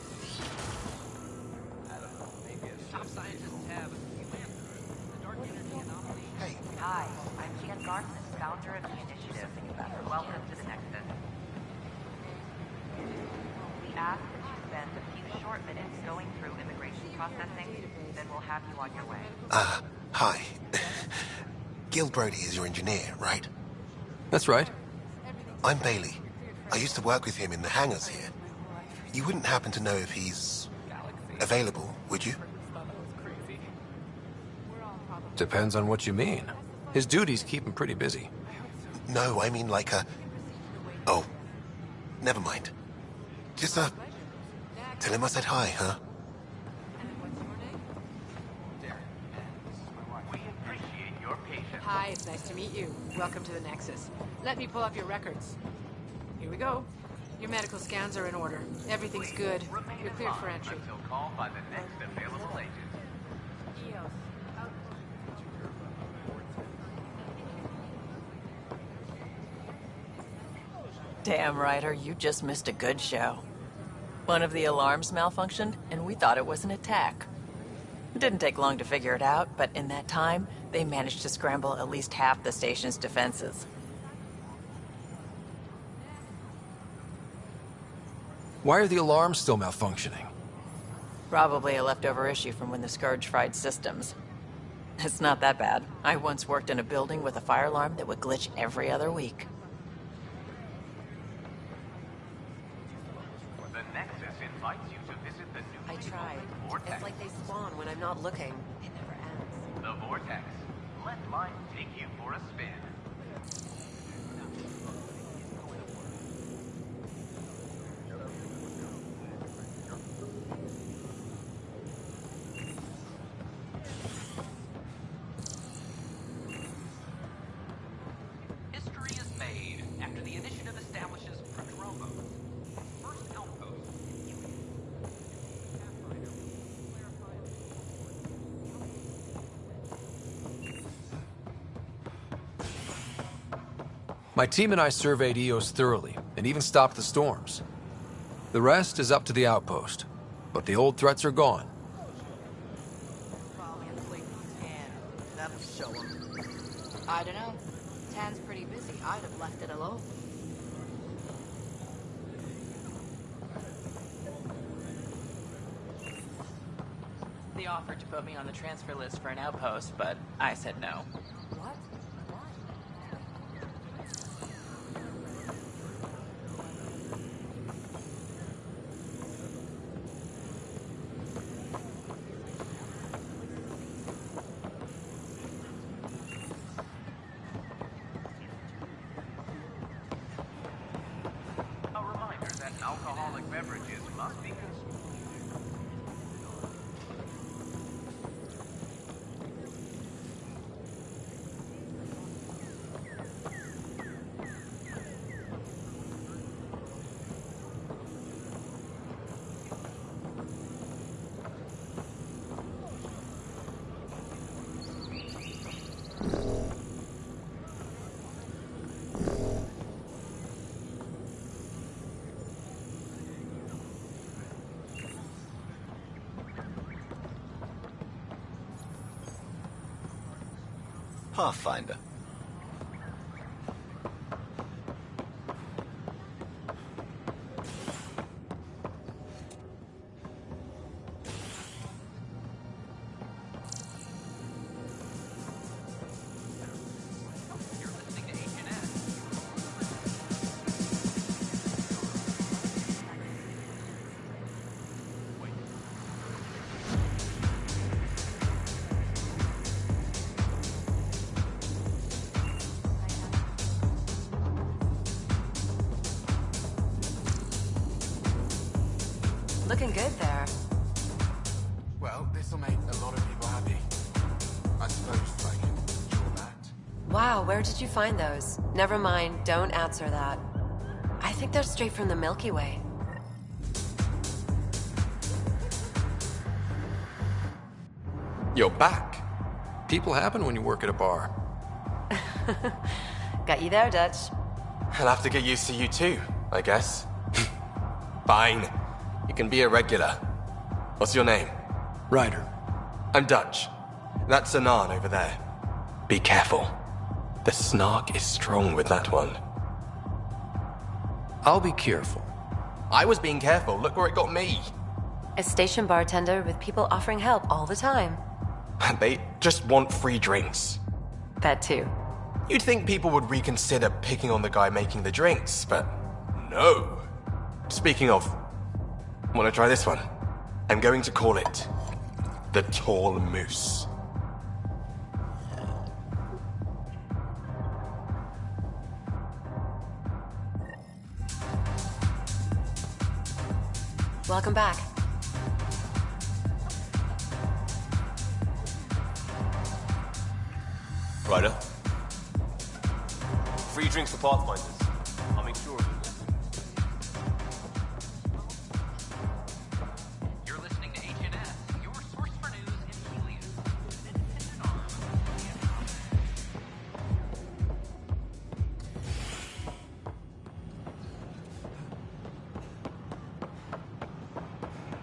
Top scientists have a few answers. The dark energy anomaly. Hey. Hi, I'm Gian Garson, founder of the initiative. Welcome to the Nexus. We ask that you spend a few short minutes going through immigration processing, then we'll have you on your way. Hi. Gil Brody is your engineer, right? That's right. I'm Bailey. I used to work with him in the hangars here. You wouldn't happen to know if he's available, would you? Depends on what you mean. His duties keep him pretty busy. No, I mean like a... Oh, never mind. Just, tell him I said hi, huh? We appreciate your patience. Hi, it's nice to meet you. Welcome to the Nexus. Let me pull up your records. Here we go. Your medical scans are in order. Everything's good. You're cleared for entry. Until called by the next available agent. Damn, Ryder, you just missed a good show. One of the alarms malfunctioned, and we thought it was an attack. It didn't take long to figure it out, but in that time, they managed to scramble at least half the station's defenses. Why are the alarms still malfunctioning? Probably a leftover issue from when the Scourge fried systems. It's not that bad. I once worked in a building with a fire alarm that would glitch every other week. The Nexus invites you to visit the new I tried. Vortex. It's like they spawn when I'm not looking. It never ends. The Vortex. Let life take you for a spin. History is made after the initiative establishes Prodromos, first outpost. My team and I surveyed EOS thoroughly, and even stopped the storms. The rest is up to the outpost, but the old threats are gone. I don't know. Tan's pretty busy. I'd have left it alone. They offered to put me on the transfer list for an outpost, but I said no. What? A reminder that alcoholic beverages must be consumed. Pathfinder. Looking good there. Well, this'll make a lot of people happy. I suppose I can draw that. Wow, where did you find those? Never mind, don't answer that. I think they're straight from the Milky Way. You're back. People happen when you work at a bar. Got you there, Dutch. I'll have to get used to you too, I guess. Fine. You can be a regular. What's your name? Ryder. I'm Dutch. That's Anan over there. Be careful. The snark is strong with that one. I'll be careful. I was being careful. Look where it got me. A station bartender with people offering help all the time. They just want free drinks. That too. You'd think people would reconsider picking on the guy making the drinks, but no. Speaking of, wanna try this one? I'm going to call it the Tall Moose. Welcome back. Ryder. Free drinks for Pathfinders. I'll make sure of it. You're listening to HNS, your source for news in Helios.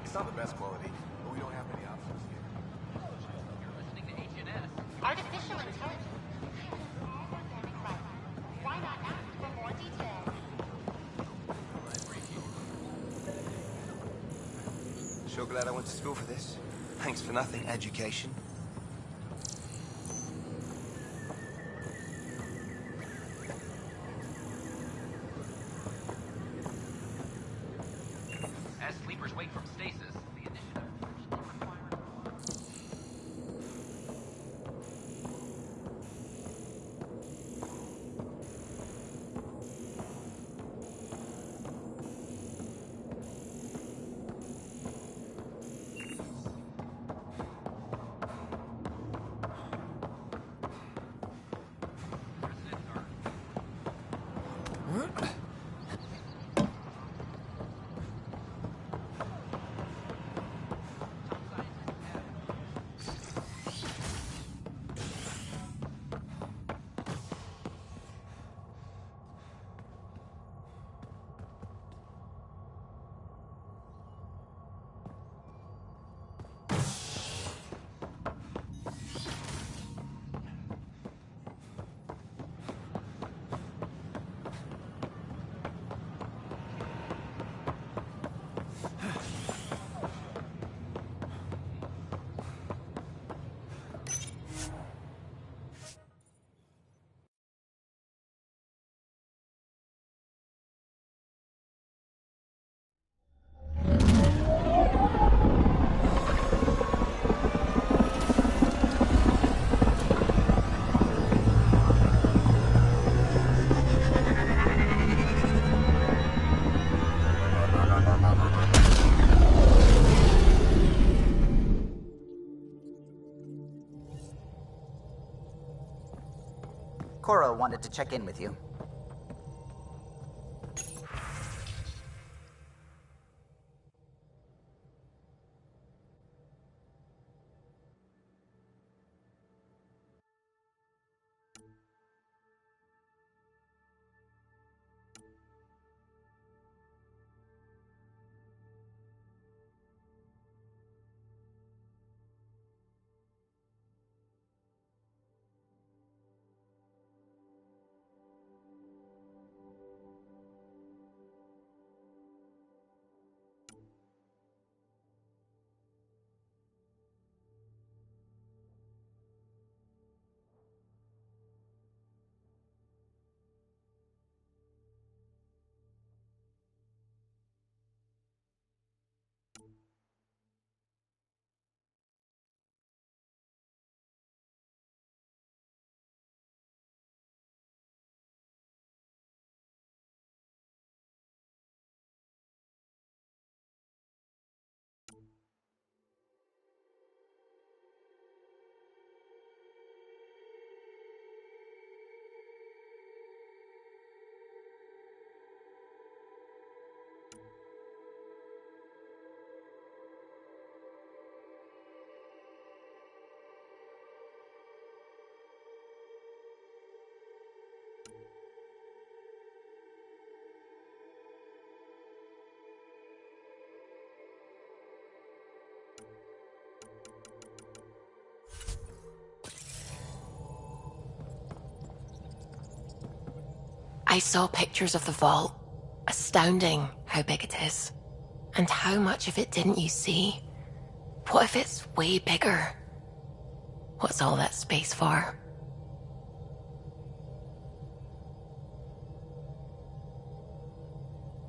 It's not the best quality, but we don't have many options here. You're listening to HNS. Artificial intelligence. Why not ask for more details? Sure glad I went to school for this. Thanks for nothing, education. As sleepers wake from stasis, the initiative first requires... Cora wanted to check in with you. I saw pictures of the vault. Astounding how big it is. And how much of it didn't you see? What if it's way bigger? What's all that space for?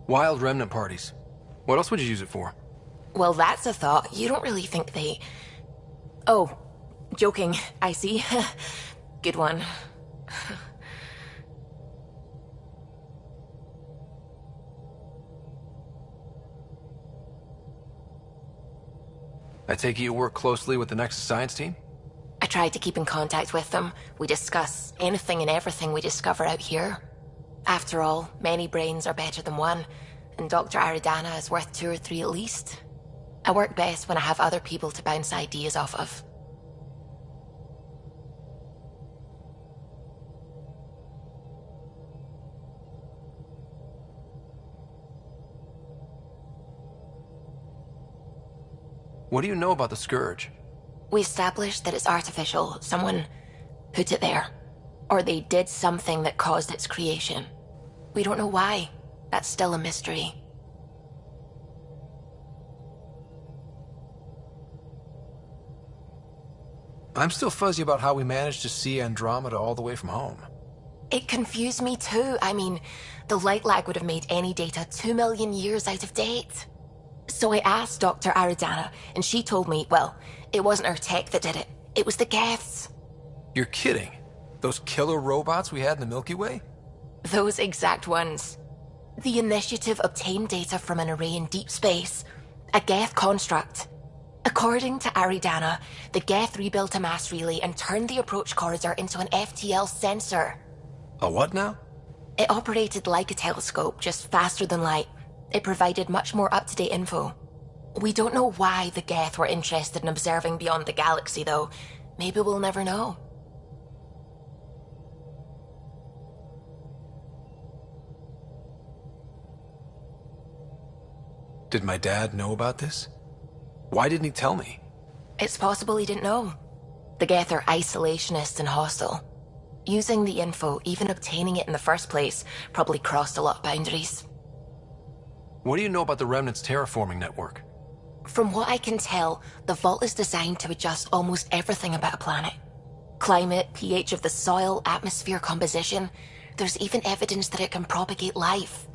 Wild remnant parties. What else would you use it for? Well, that's a thought. You don't really think they... Oh, joking. I see. Good one. I take it you work closely with the Nexus science team? I try to keep in contact with them. We discuss anything and everything we discover out here. After all, many brains are better than one, and Dr. Aridana is worth 2 or 3 at least. I work best when I have other people to bounce ideas off of. What do you know about the Scourge? We established that it's artificial. Someone put it there. Or they did something that caused its creation. We don't know why. That's still a mystery. I'm still fuzzy about how we managed to see Andromeda all the way from home. It confused me too. I mean, the light lag would have made any data 2 million years out of date. So I asked Dr. Aridana, and she told me, well, it wasn't her tech that did it. It was the Geths. You're kidding. Those killer robots we had in the Milky Way? Those exact ones. The initiative obtained data from an array in deep space. A Geth construct. According to Aridana, the Geth rebuilt a mass relay and turned the approach corridor into an FTL sensor. A what now? It operated like a telescope, just faster than light. It provided much more up-to-date info. We don't know why the Geth were interested in observing beyond the galaxy, though. Maybe we'll never know. Did my dad know about this? Why didn't he tell me? It's possible he didn't know. The Geth are isolationist and hostile. Using the info, even obtaining it in the first place, probably crossed a lot of boundaries. What do you know about the Remnant's terraforming network? From what I can tell, the vault is designed to adjust almost everything about a planet. Climate, pH of the soil, atmosphere composition. There's even evidence that it can propagate life.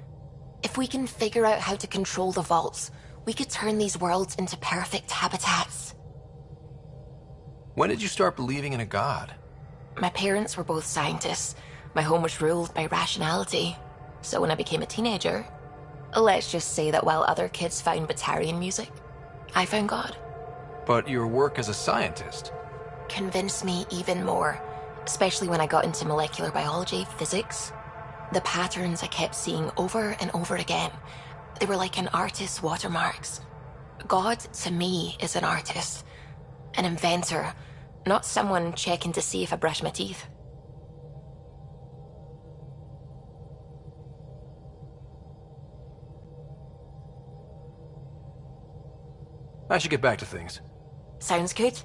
If we can figure out how to control the vaults, we could turn these worlds into perfect habitats. When did you start believing in a god? My parents were both scientists. My home was ruled by rationality. So when I became a teenager, Let's just say that while other kids found Batarian music, I found God. But your work as a scientist... Convinced me even more, especially when I got into molecular biology, physics. The patterns I kept seeing over and over again, they were like an artist's watermarks. God, to me, is an artist. An inventor, not someone checking to see if I brush my teeth. I should get back to things. Sounds good.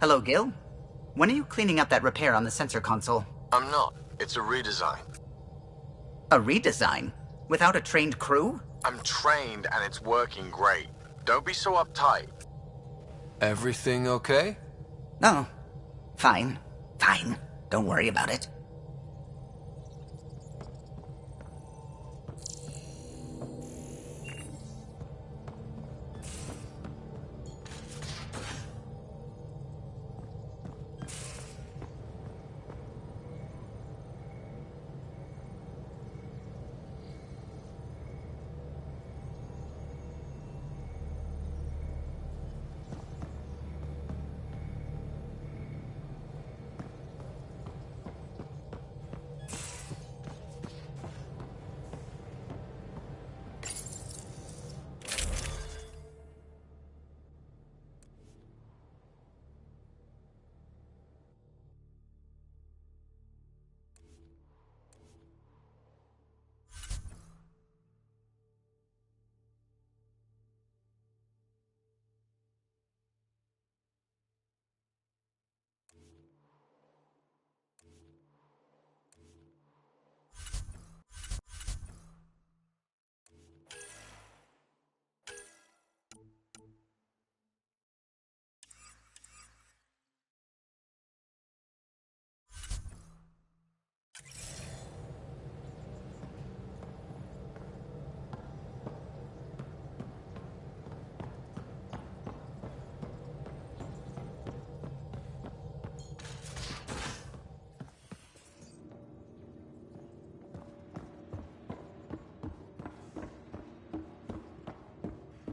Hello, Gil. When are you cleaning up that repair on the sensor console? I'm not. It's a redesign. A redesign? Without a trained crew? I'm trained and it's working great. Don't be so uptight. Everything okay? No. Fine. Fine. Don't worry about it.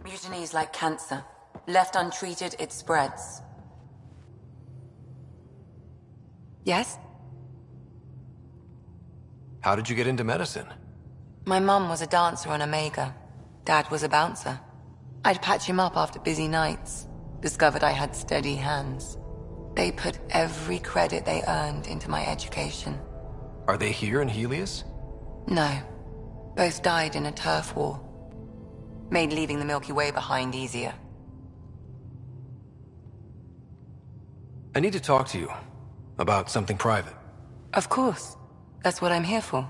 Mutiny is like cancer. Left untreated, it spreads. Yes? How did you get into medicine? My mum was a dancer on Omega. Dad was a bouncer. I'd patch him up after busy nights. Discovered I had steady hands. They put every credit they earned into my education. Are they here in Helios? No. Both died in a turf war. Made leaving the Milky Way behind easier. I need to talk to you about something private. Of course. That's what I'm here for.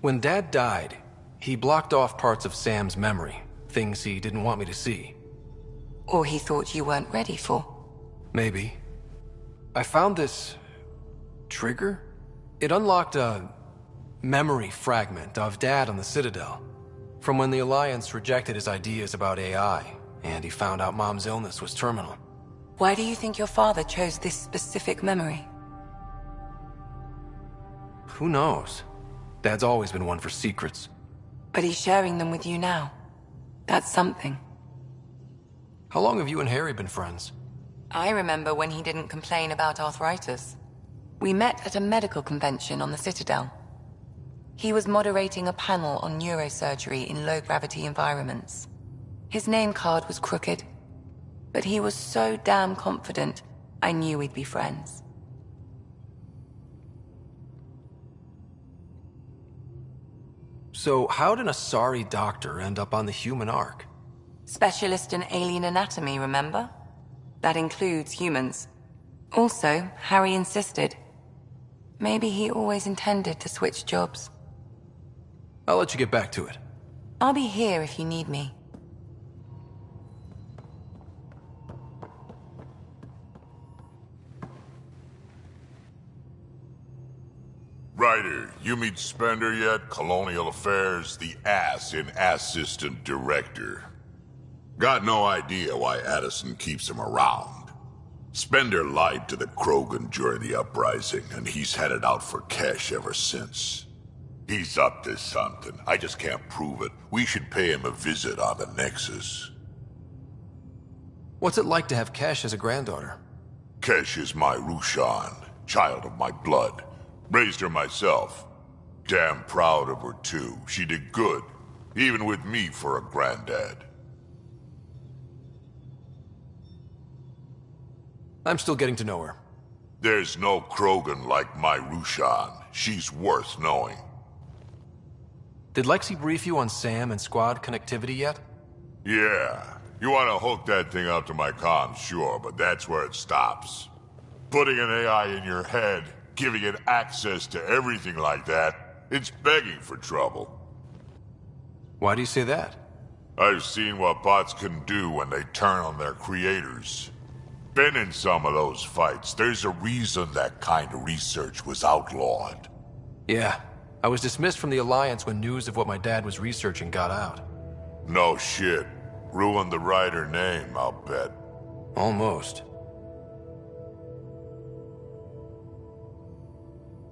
When Dad died, he blocked off parts of Sam's memory, things he didn't want me to see. Or he thought you weren't ready for. Maybe. I found this... trigger? It unlocked a memory fragment of Dad on the Citadel, from when the Alliance rejected his ideas about AI, and he found out Mom's illness was terminal. Why do you think your father chose this specific memory? Who knows? Dad's always been one for secrets. But he's sharing them with you now. That's something. How long have you and Harry been friends? I remember when he didn't complain about arthritis. We met at a medical convention on the Citadel. He was moderating a panel on neurosurgery in low-gravity environments. His name card was crooked, but he was so damn confident, I knew we'd be friends. So how did a sorry doctor end up on the human Ark? Specialist in alien anatomy, remember? That includes humans. Also, Harry insisted. Maybe he always intended to switch jobs. I'll let you get back to it. I'll be here if you need me. Ryder, you meet Spender yet? Colonial Affairs, the ass in Assistant Director. Got no idea why Addison keeps him around. Spender lied to the Krogan during the uprising, and he's headed out for cash ever since. He's up to something. I just can't prove it. We should pay him a visit on the Nexus. What's it like to have Kesh as a granddaughter? Kesh is my Rushan, child of my blood. Raised her myself. Damn proud of her, too. She did good, even with me for a granddad. I'm still getting to know her. There's no Krogan like my Rushan. She's worth knowing. Did Lexi brief you on Sam and squad connectivity yet? Yeah. You want to hook that thing up to my comms, sure, but that's where it stops. Putting an AI in your head, giving it access to everything like that, it's begging for trouble. Why do you say that? I've seen what bots can do when they turn on their creators. Been in some of those fights. There's a reason that kind of research was outlawed. Yeah. I was dismissed from the Alliance when news of what my dad was researching got out. No shit. Ruined the writer name, I'll bet. Almost.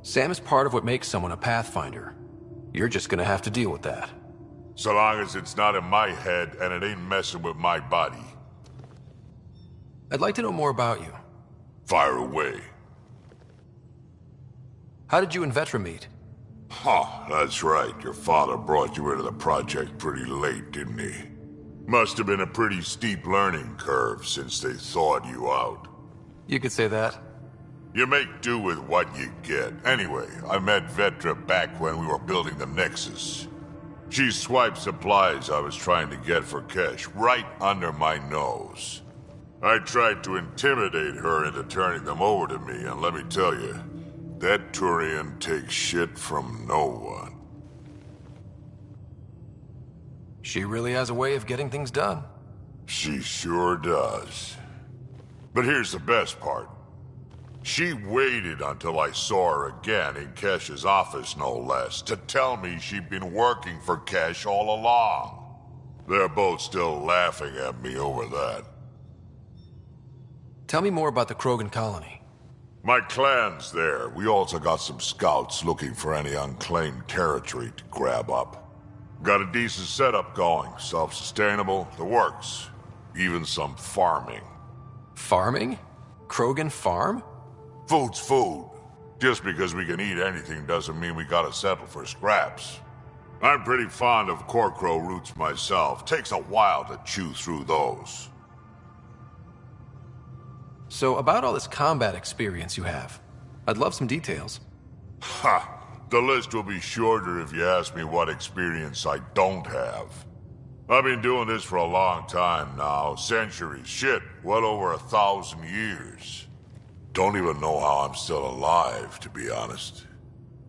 Sam is part of what makes someone a Pathfinder. You're just gonna have to deal with that. So long as it's not in my head and it ain't messing with my body. I'd like to know more about you. Fire away. How did you and Vetra meet? Huh, that's right. Your father brought you into the project pretty late, didn't he? Must have been a pretty steep learning curve since they thawed you out. You could say that. You make do with what you get. Anyway, I met Vetra back when we were building the Nexus. She swiped supplies I was trying to get for Kesh right under my nose. I tried to intimidate her into turning them over to me, and let me tell you, that Turian takes shit from no one. She really has a way of getting things done. She sure does. But here's the best part. She waited until I saw her again in Kesh's office, no less, to tell me she'd been working for Kesh all along. They're both still laughing at me over that. Tell me more about the Krogan colony. My clan's there. We also got some scouts looking for any unclaimed territory to grab up. Got a decent setup going, self-sustainable, the works. Even some farming. Farming? Krogan farm? Food's food. Just because we can eat anything doesn't mean we gotta settle for scraps. I'm pretty fond of Corcrow roots myself. Takes a while to chew through those. So, about all this combat experience you have, I'd love some details. Ha! The list will be shorter if you ask me what experience I don't have. I've been doing this for a long time now. Centuries. Shit, well over 1,000 years. Don't even know how I'm still alive, to be honest.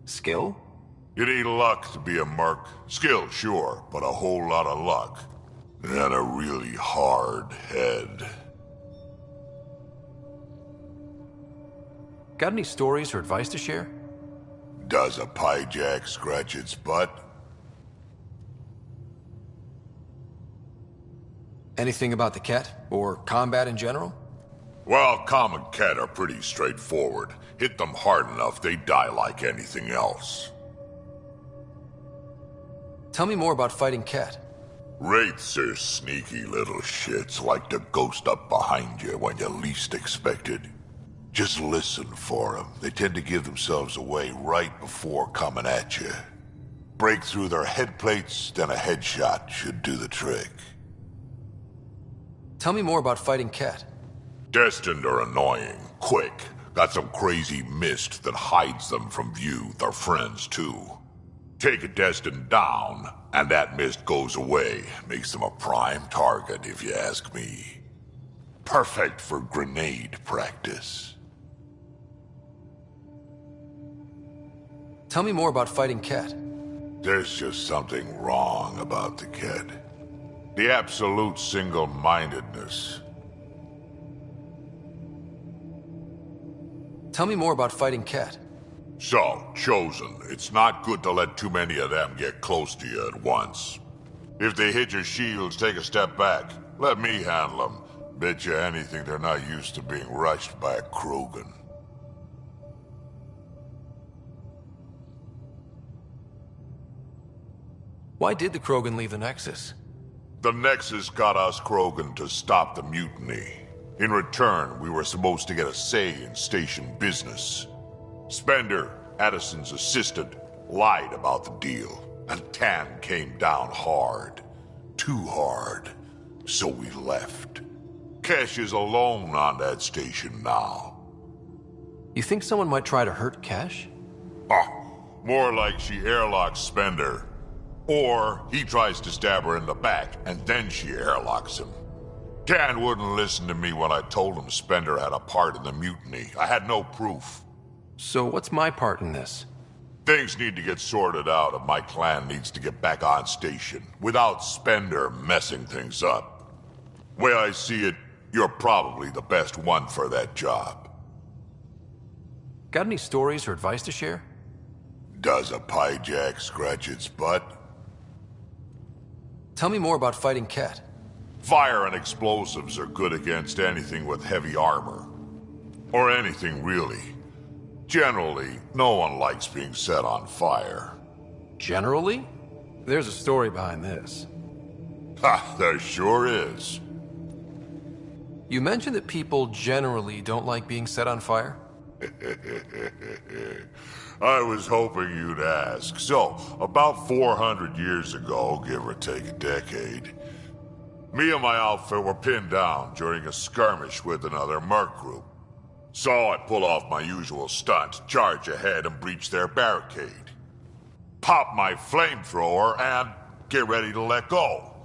Skill? You need luck to be a merc. Skill, sure, but a whole lot of luck. And a really hard head. Got any stories or advice to share? Does a pyjak scratch its butt? Anything about the Ket, or combat in general? Well, common Ket are pretty straightforward. Hit them hard enough, they die like anything else. Tell me more about fighting Ket. Wraiths are sneaky little shits, like to ghost up behind you when you least expect it. Just listen for them. They tend to give themselves away right before coming at you. Break through their head plates, then a headshot should do the trick. Tell me more about fighting Ket. Destined are annoying, quick. Got some crazy mist that hides them from view, their friends too. Take a Destined down, and that mist goes away. Makes them a prime target, if you ask me. Perfect for grenade practice. Tell me more about fighting Ket. There's just something wrong about the Ket. The absolute single-mindedness. Tell me more about fighting Ket. So, Chosen, it's not good to let too many of them get close to you at once. If they hit your shields, take a step back. Let me handle them. Bet you anything they're not used to being rushed by a Krogan. Why did the Krogan leave the Nexus? The Nexus got us Krogan to stop the mutiny. In return, we were supposed to get a say in station business. Spender, Addison's assistant, lied about the deal, and Tan came down hard. Too hard. So we left. Kesh is alone on that station now. You think someone might try to hurt Kesh? More like she airlocks Spender. Or he tries to stab her in the back, and then she airlocks him. Tan wouldn't listen to me when I told him Spender had a part in the mutiny. I had no proof. So what's my part in this? Things need to get sorted out, and my clan needs to get back on station, without Spender messing things up. Way I see it, you're probably the best one for that job. Got any stories or advice to share? Does a pyjak scratch its butt? Tell me more about fighting Ket. Fire and explosives are good against anything with heavy armor. Or anything, really. Generally, no one likes being set on fire. Generally? There's a story behind this. Ha, there sure is. You mentioned that people generally don't like being set on fire? I was hoping you'd ask. So, about 400 years ago, give or take a decade, me and my outfit were pinned down during a skirmish with another merc group. So I pull off my usual stunt, charge ahead and breach their barricade. Pop my flamethrower and get ready to let go.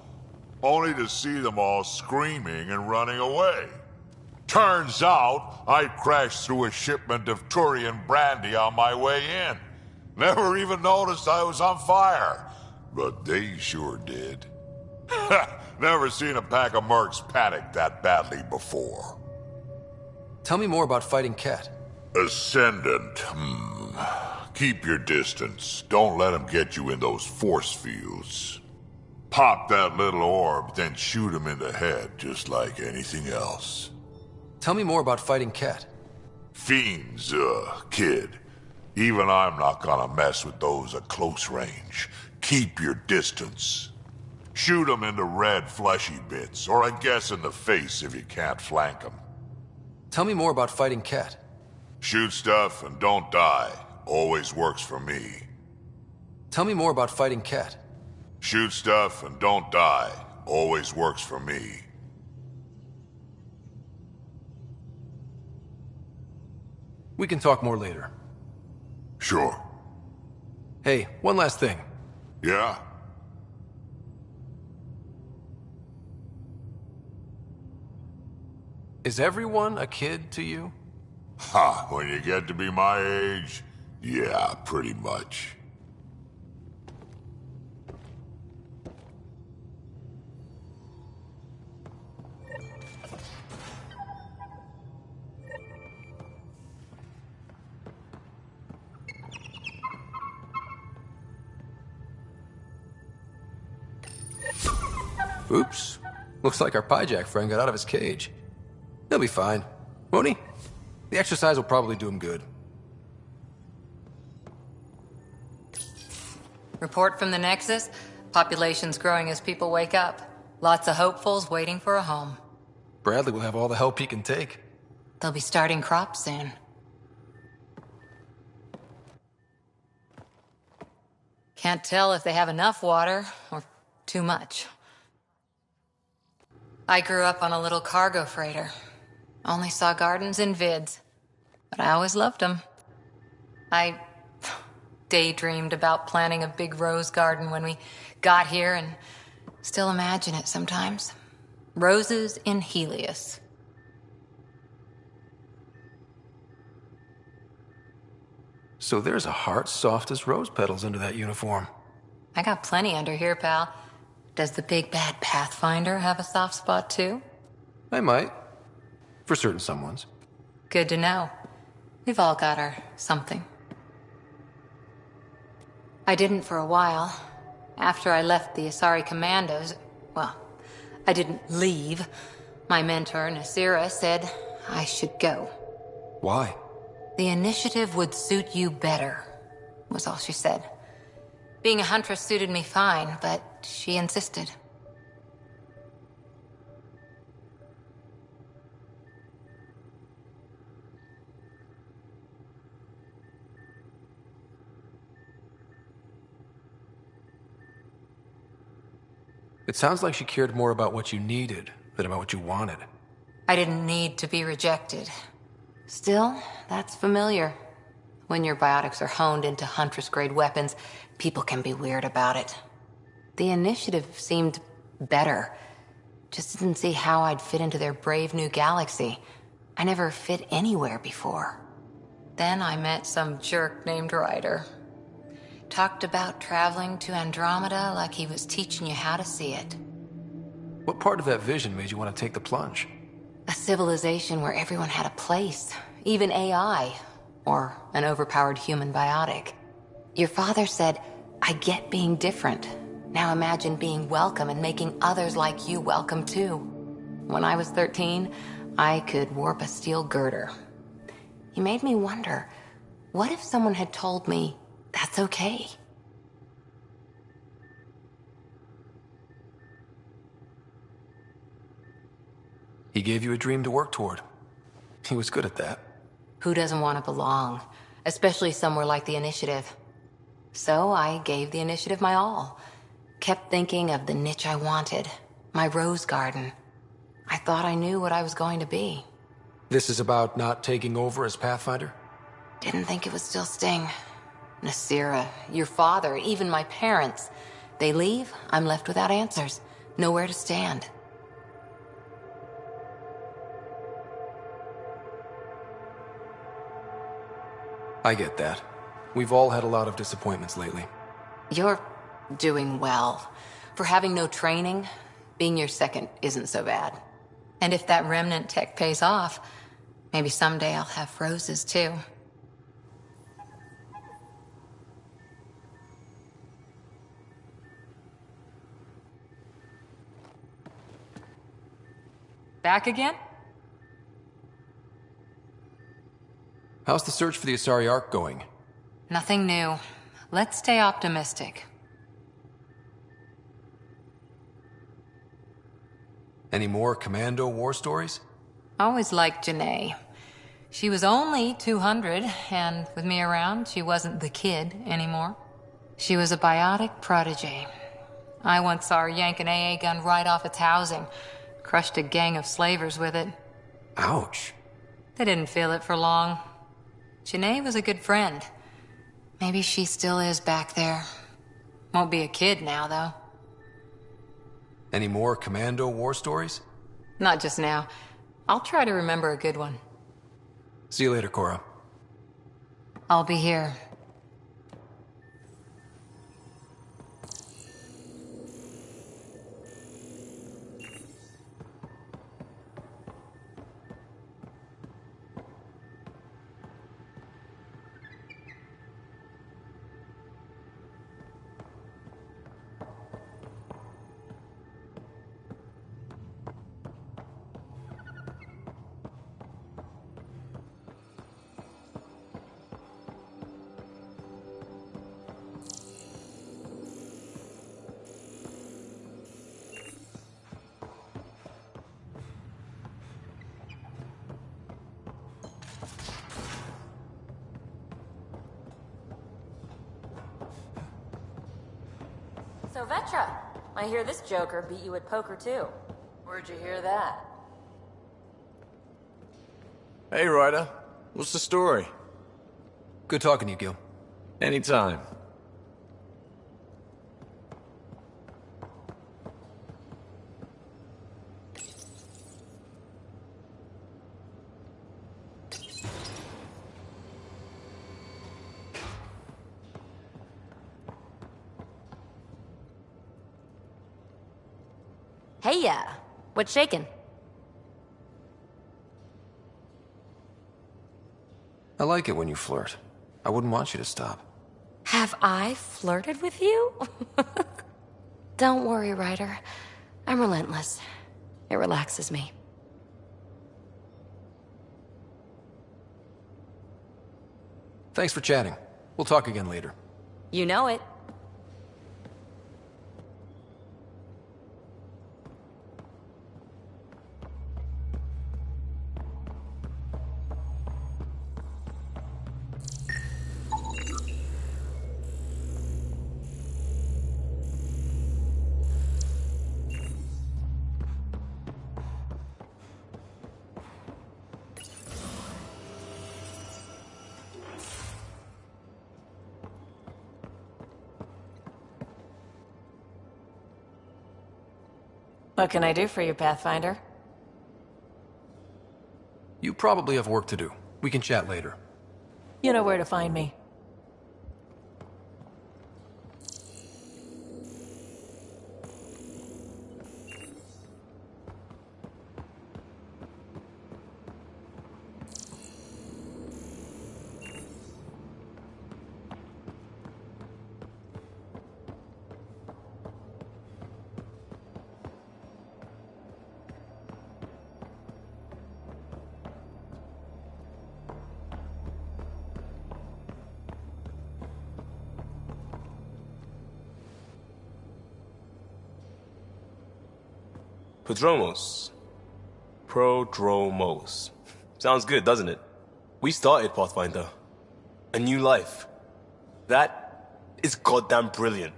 Only to see them all screaming and running away. Turns out, I crashed through a shipment of Turian brandy on my way in. Never even noticed I was on fire. But they sure did. Never seen a pack of mercs panic that badly before. Tell me more about fighting Ket. Ascendant, Keep your distance. Don't let him get you in those force fields. Pop that little orb, then shoot him in the head, just like anything else. Tell me more about fighting Ket. Fiends, kid. Even I'm not gonna mess with those at close range. Keep your distance. Shoot them into red, fleshy bits, or I guess in the face if you can't flank them. Tell me more about fighting Ket. Shoot stuff and don't die. Always works for me. Tell me more about fighting Ket. Shoot stuff and don't die. Always works for me. We can talk more later. Sure. Hey, one last thing. Yeah? Is everyone a kid to you? Ha, when you get to be my age, yeah, pretty much. Oops. Looks like our pyjak friend got out of his cage. He'll be fine, won't he? The exercise will probably do him good. Report from the Nexus. Population's growing as people wake up. Lots of hopefuls waiting for a home. Bradley will have all the help he can take. They'll be starting crops soon. Can't tell if they have enough water or too much. I grew up on a little cargo freighter. Only saw gardens in vids, but I always loved them. I daydreamed about planting a big rose garden when we got here and still imagine it sometimes. Roses in Helios. So there's a heart soft as rose petals under that uniform. I got plenty under here, pal. Does the big bad Pathfinder have a soft spot too? I might. For certain someones. Good to know. We've all got our something. I didn't for a while. After I left the Asari Commandos, well, I didn't leave. My mentor, Nasira, said I should go. Why? The initiative would suit you better, was all she said. Being a huntress suited me fine, but she insisted. It sounds like she cared more about what you needed than about what you wanted. I didn't need to be rejected. Still, that's familiar. When your biotics are honed into Huntress-grade weapons, people can be weird about it. The initiative seemed better. Just didn't see how I'd fit into their brave new galaxy. I never fit anywhere before. Then I met some jerk named Ryder. Talked about traveling to Andromeda like he was teaching you how to see it. What part of that vision made you want to take the plunge? A civilization where everyone had a place, even AI, or an overpowered human biotic. Your father said, I get being different. Now imagine being welcome and making others like you welcome too. When I was 13, I could warp a steel girder. He made me wonder, what if someone had told me, that's okay? He gave you a dream to work toward. He was good at that. Who doesn't want to belong? Especially somewhere like the Initiative. So I gave the Initiative my all. Kept thinking of the niche I wanted. My rose garden. I thought I knew what I was going to be. This is about not taking over as Pathfinder? Didn't think it would still sting. Nasira, your father, even my parents. They leave, I'm left without answers. Nowhere to stand. I get that. We've all had a lot of disappointments lately. You're doing well. For having no training, being your second isn't so bad. And if that remnant tech pays off, maybe someday I'll have roses too. Back again? How's the search for the Asari Ark going? Nothing new. Let's stay optimistic. Any more Commando war stories? Always liked Janae. She was only 200, and with me around, she wasn't the kid anymore. She was a biotic protege. I once saw her yank an AA gun right off its housing. Crushed a gang of slavers with it. Ouch. They didn't feel it for long. Janae was a good friend. Maybe she still is back there. Won't be a kid now, though. Any more Commando war stories? Not just now. I'll try to remember a good one. See you later, Cora. I'll be here. So Vetra, I hear this joker beat you at poker too. Where'd you hear that? Hey, Ryder. What's the story? Good talking to you, Gil. Anytime. Hey, what's shaking? I like it when you flirt. I wouldn't want you to stop. Have I flirted with you? Don't worry, Ryder. I'm relentless. It relaxes me. Thanks for chatting. We'll talk again later. You know it. What can I do for you, Pathfinder? You probably have work to do. We can chat later. You know where to find me. Prodromos. Prodromos. Sounds good, doesn't it? We started Pathfinder. A new life. That is goddamn brilliant.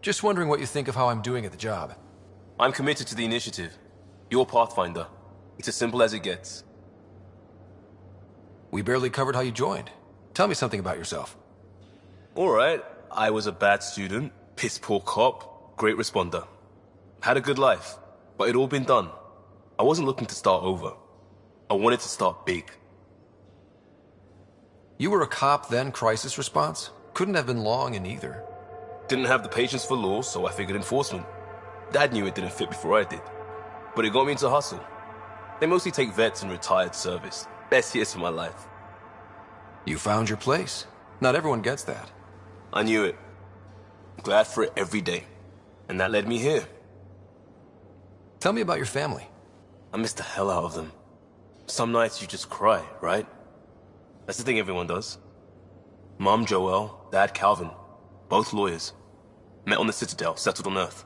Just wondering what you think of how I'm doing at the job. I'm committed to the initiative. You're Pathfinder. It's as simple as it gets. We barely covered how you joined. Tell me something about yourself. Alright, I was a bad student, piss poor cop, great responder. Had a good life, but it'd all been done. I wasn't looking to start over. I wanted to start big. You were a cop then, crisis response? Couldn't have been long in either. Didn't have the patience for law, so I figured enforcement. Dad knew it didn't fit before I did. But it got me into hustle. They mostly take vets and retired service. Best years of my life. You found your place. Not everyone gets that. I knew it. Glad for it every day. And that led me here. Tell me about your family. I miss the hell out of them. Some nights you just cry, right? That's the thing everyone does. Mom Joelle, Dad Calvin. Both lawyers. Met on the Citadel, settled on Earth.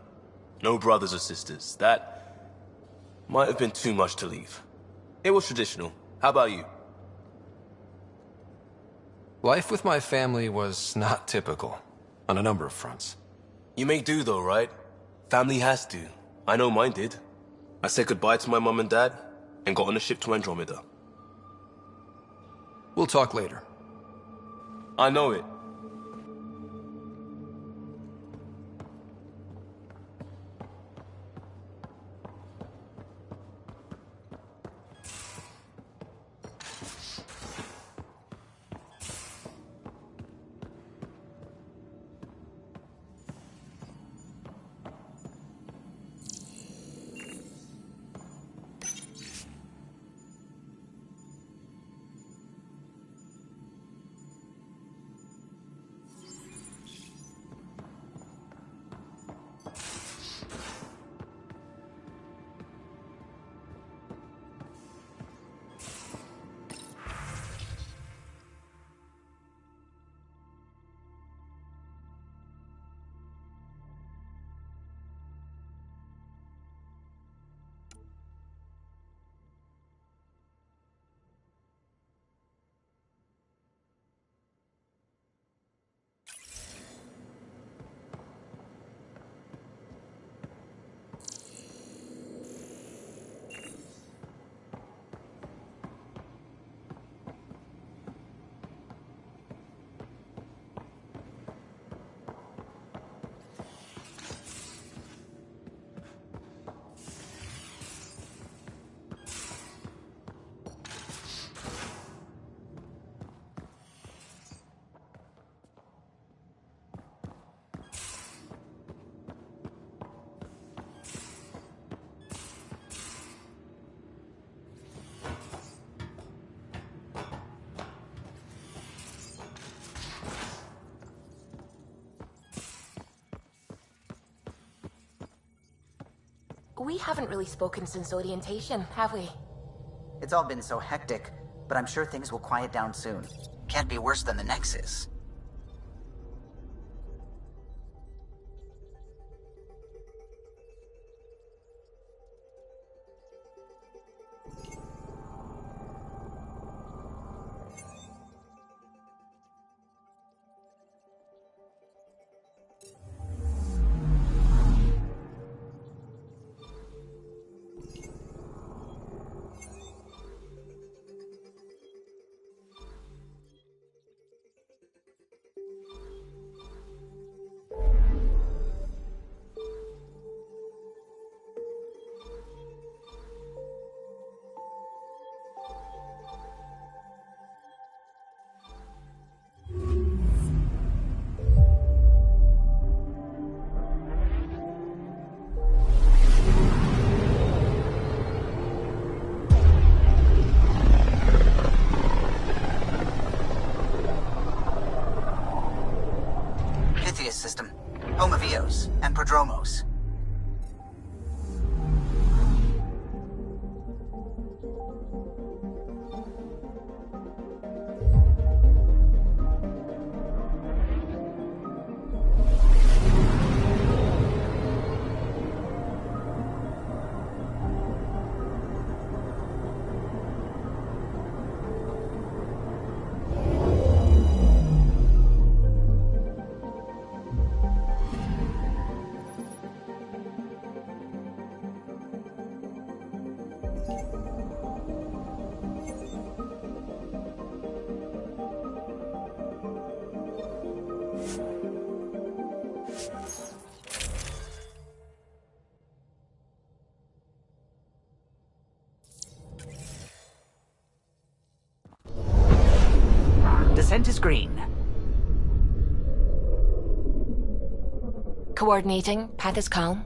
No brothers or sisters. That might have been too much to leave. It was traditional. How about you? Life with my family was not typical, on a number of fronts. You may do though, right? Family has to. I know mine did. I said goodbye to my mom and dad, and got on a ship to Andromeda. We'll talk later. I know it. We haven't really spoken since orientation, have we? It's all been so hectic. but I'm sure things will quiet down soon. Can't be worse than the Nexus. System, home of Eos and Prodromos. Descent is green. Coordinating. Path is calm.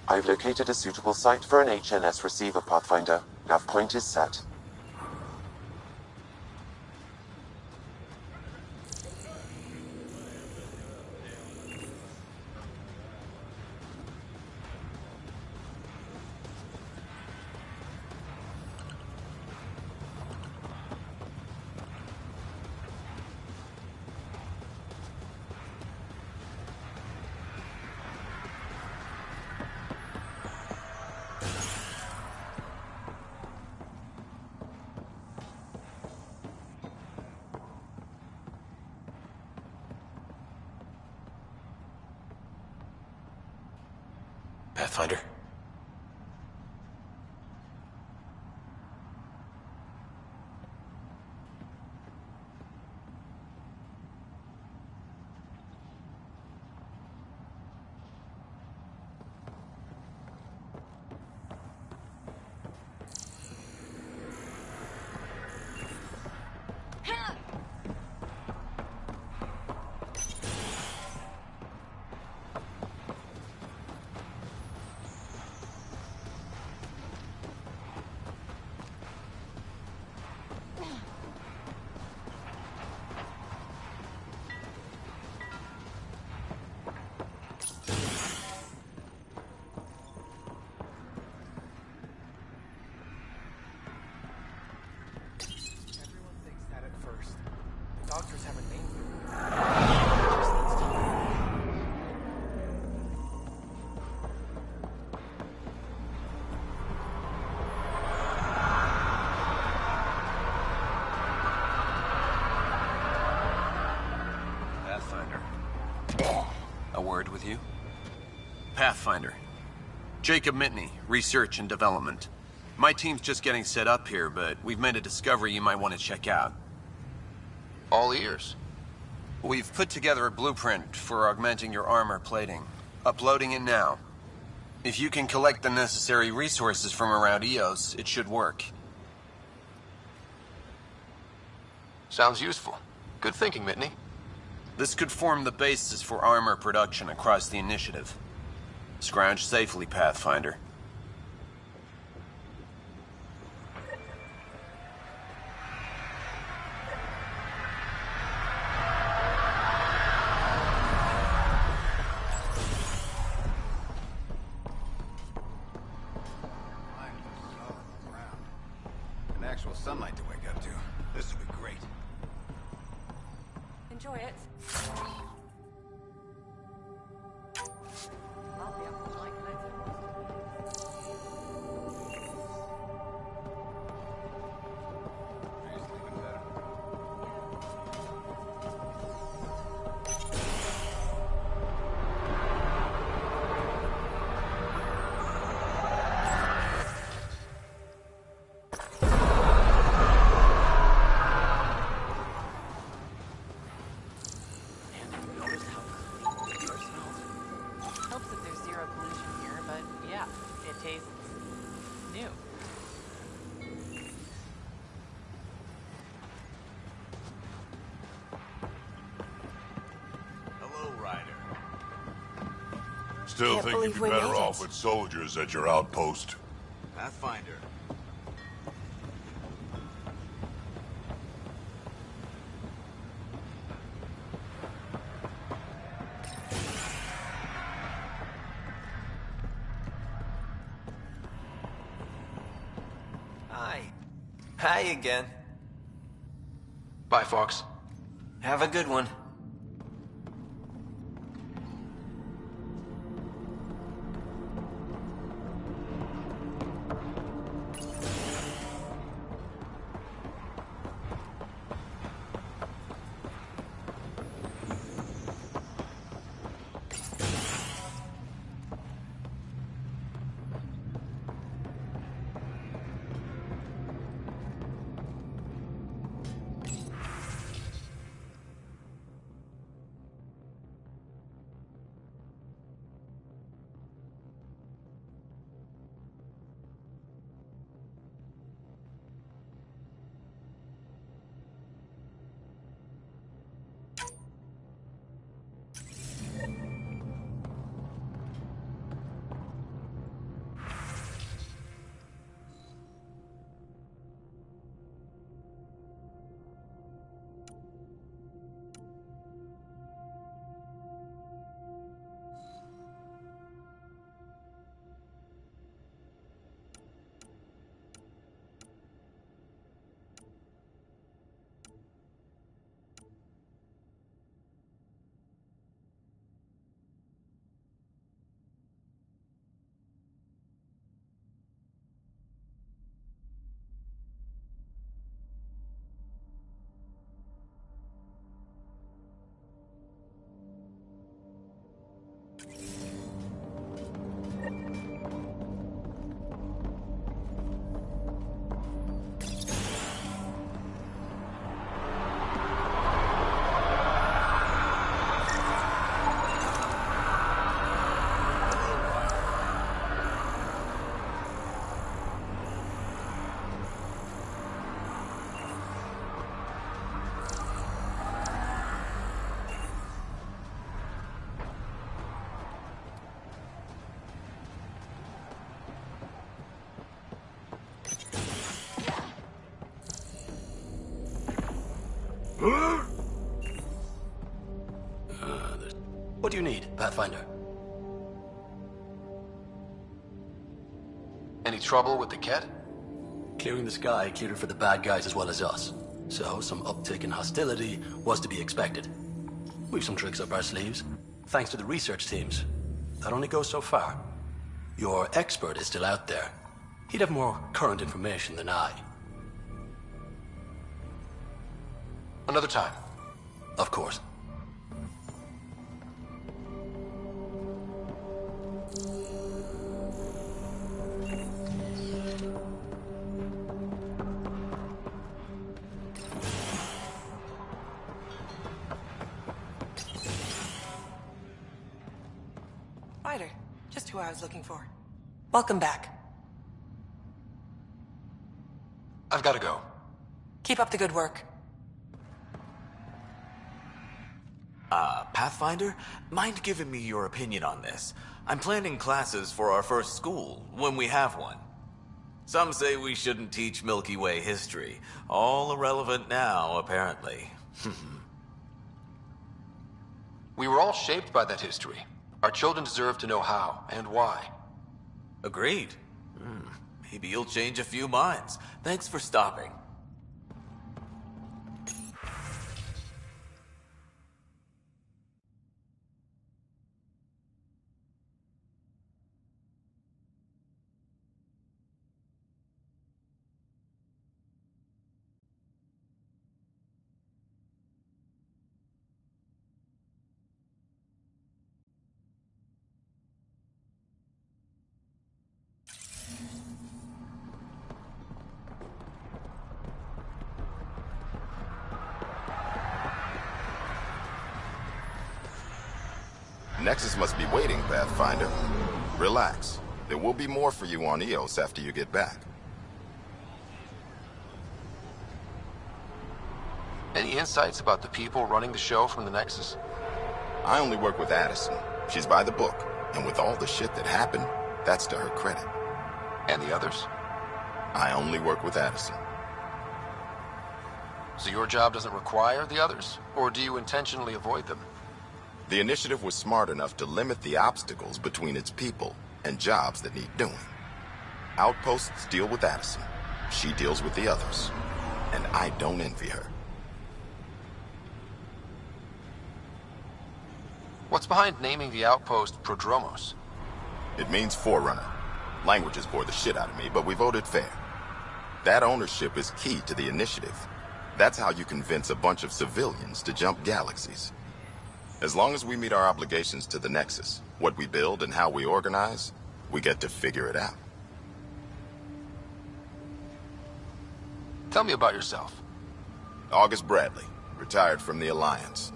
I've located a suitable site for an HNS receiver, Pathfinder. Nav point is set. Pathfinder? a word with you. Pathfinder. Jacob Mitney, Research and Development. My team's just getting set up here, but we've made a discovery you might want to check out. All ears. We've put together a blueprint for augmenting your armor plating. Uploading it now. If you can collect the necessary resources from around EOS, it should work. Sounds useful. Good thinking, Mitney. This could form the basis for armor production across the initiative. Scrounge safely, Pathfinder. An actual sunlight to wake up to. This will be great. Enjoy it. Still Can't think you'd believe be we better made off it. with soldiers at your outpost. Pathfinder. Hi. Hi again. Bye, Fox. Have a good one. What do you need, Pathfinder? Any trouble with the Ket? Clearing the sky cleared it for the bad guys as well as us. So, some uptick in hostility was to be expected. We've some tricks up our sleeves, thanks to the research teams. That only goes so far. Your expert is still out there. He'd have more current information than I. Another time. Of course. Ryder. Just who I was looking for. Welcome back. I've got to go. Keep up the good work. Pathfinder? Mind giving me your opinion on this? I'm planning classes for our first school, when we have one. Some say we shouldn't teach Milky Way history. All irrelevant now, apparently. We were all shaped by that history. Our children deserve to know how and why. Agreed. Maybe you'll change a few minds. Thanks for stopping. Nexus must be waiting, Pathfinder. Relax. There will be more for you on Eos after you get back. Any insights about the people running the show from the Nexus? I only work with Addison. She's by the book. And with all the shit that happened, that's to her credit. And the others? I only work with Addison. So your job doesn't require the others? Or do you intentionally avoid them? The initiative was smart enough to limit the obstacles between its people and jobs that need doing. Outposts deal with Addison. She deals with the others. And I don't envy her. What's behind naming the outpost Prodromos? It means Forerunner. Languages bore the shit out of me, but we voted fair. That ownership is key to the initiative. That's how you convince a bunch of civilians to jump galaxies. As long as we meet our obligations to the Nexus, what we build and how we organize, we get to figure it out. Tell me about yourself. August Bradley, retired from the Alliance.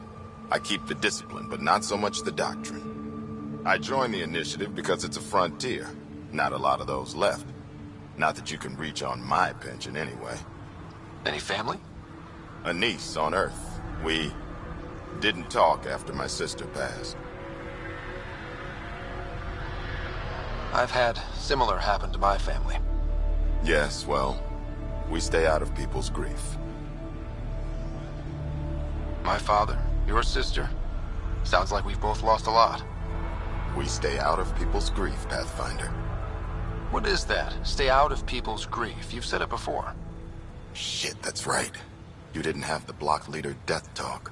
I keep the discipline, but not so much the doctrine. I joined the initiative because it's a frontier. Not a lot of those left. Not that you can reach on my pension anyway. Any family? A niece on Earth. We didn't talk after my sister passed. I've had similar happen to my family. Yes, well, we stay out of people's grief. My father, your sister. Sounds like we've both lost a lot. We stay out of people's grief, Pathfinder. What is that? Stay out of people's grief. You've said it before. Shit, that's right. You didn't have the block leader death talk.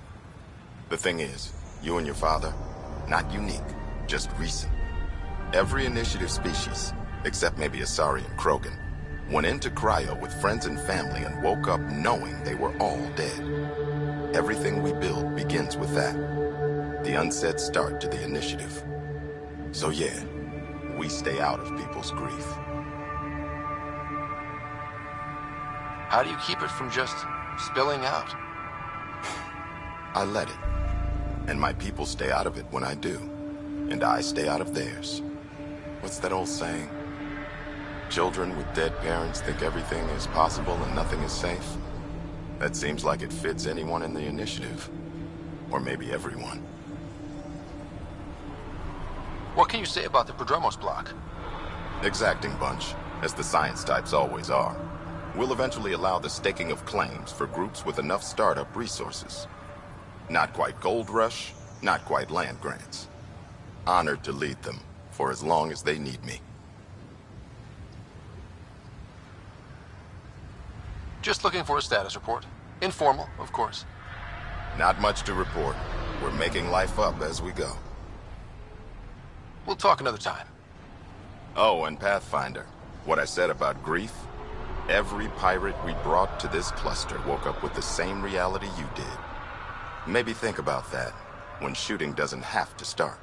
The thing is, you and your father, not unique, just recent. Every initiative species, except maybe Asari and Krogan, went into cryo with friends and family and woke up knowing they were all dead. Everything we build begins with that. The unsaid start to the initiative. So yeah, we stay out of people's grief. How do you keep it from just spilling out? I let it. And my people stay out of it when I do. And I stay out of theirs. What's that old saying? Children with dead parents think everything is possible and nothing is safe? That seems like it fits anyone in the initiative. Or maybe everyone. What can you say about the Prodromos block? Exacting bunch, as the science types always are. We'll eventually allow the staking of claims for groups with enough startup resources. Not quite gold rush, not quite land grants. Honored to lead them, for as long as they need me. Just looking for a status report. Informal, of course. Not much to report. We're making life up as we go. We'll talk another time. Oh, and Pathfinder, what I said about grief? Every pirate we brought to this cluster woke up with the same reality you did. Maybe think about that when shooting doesn't have to start.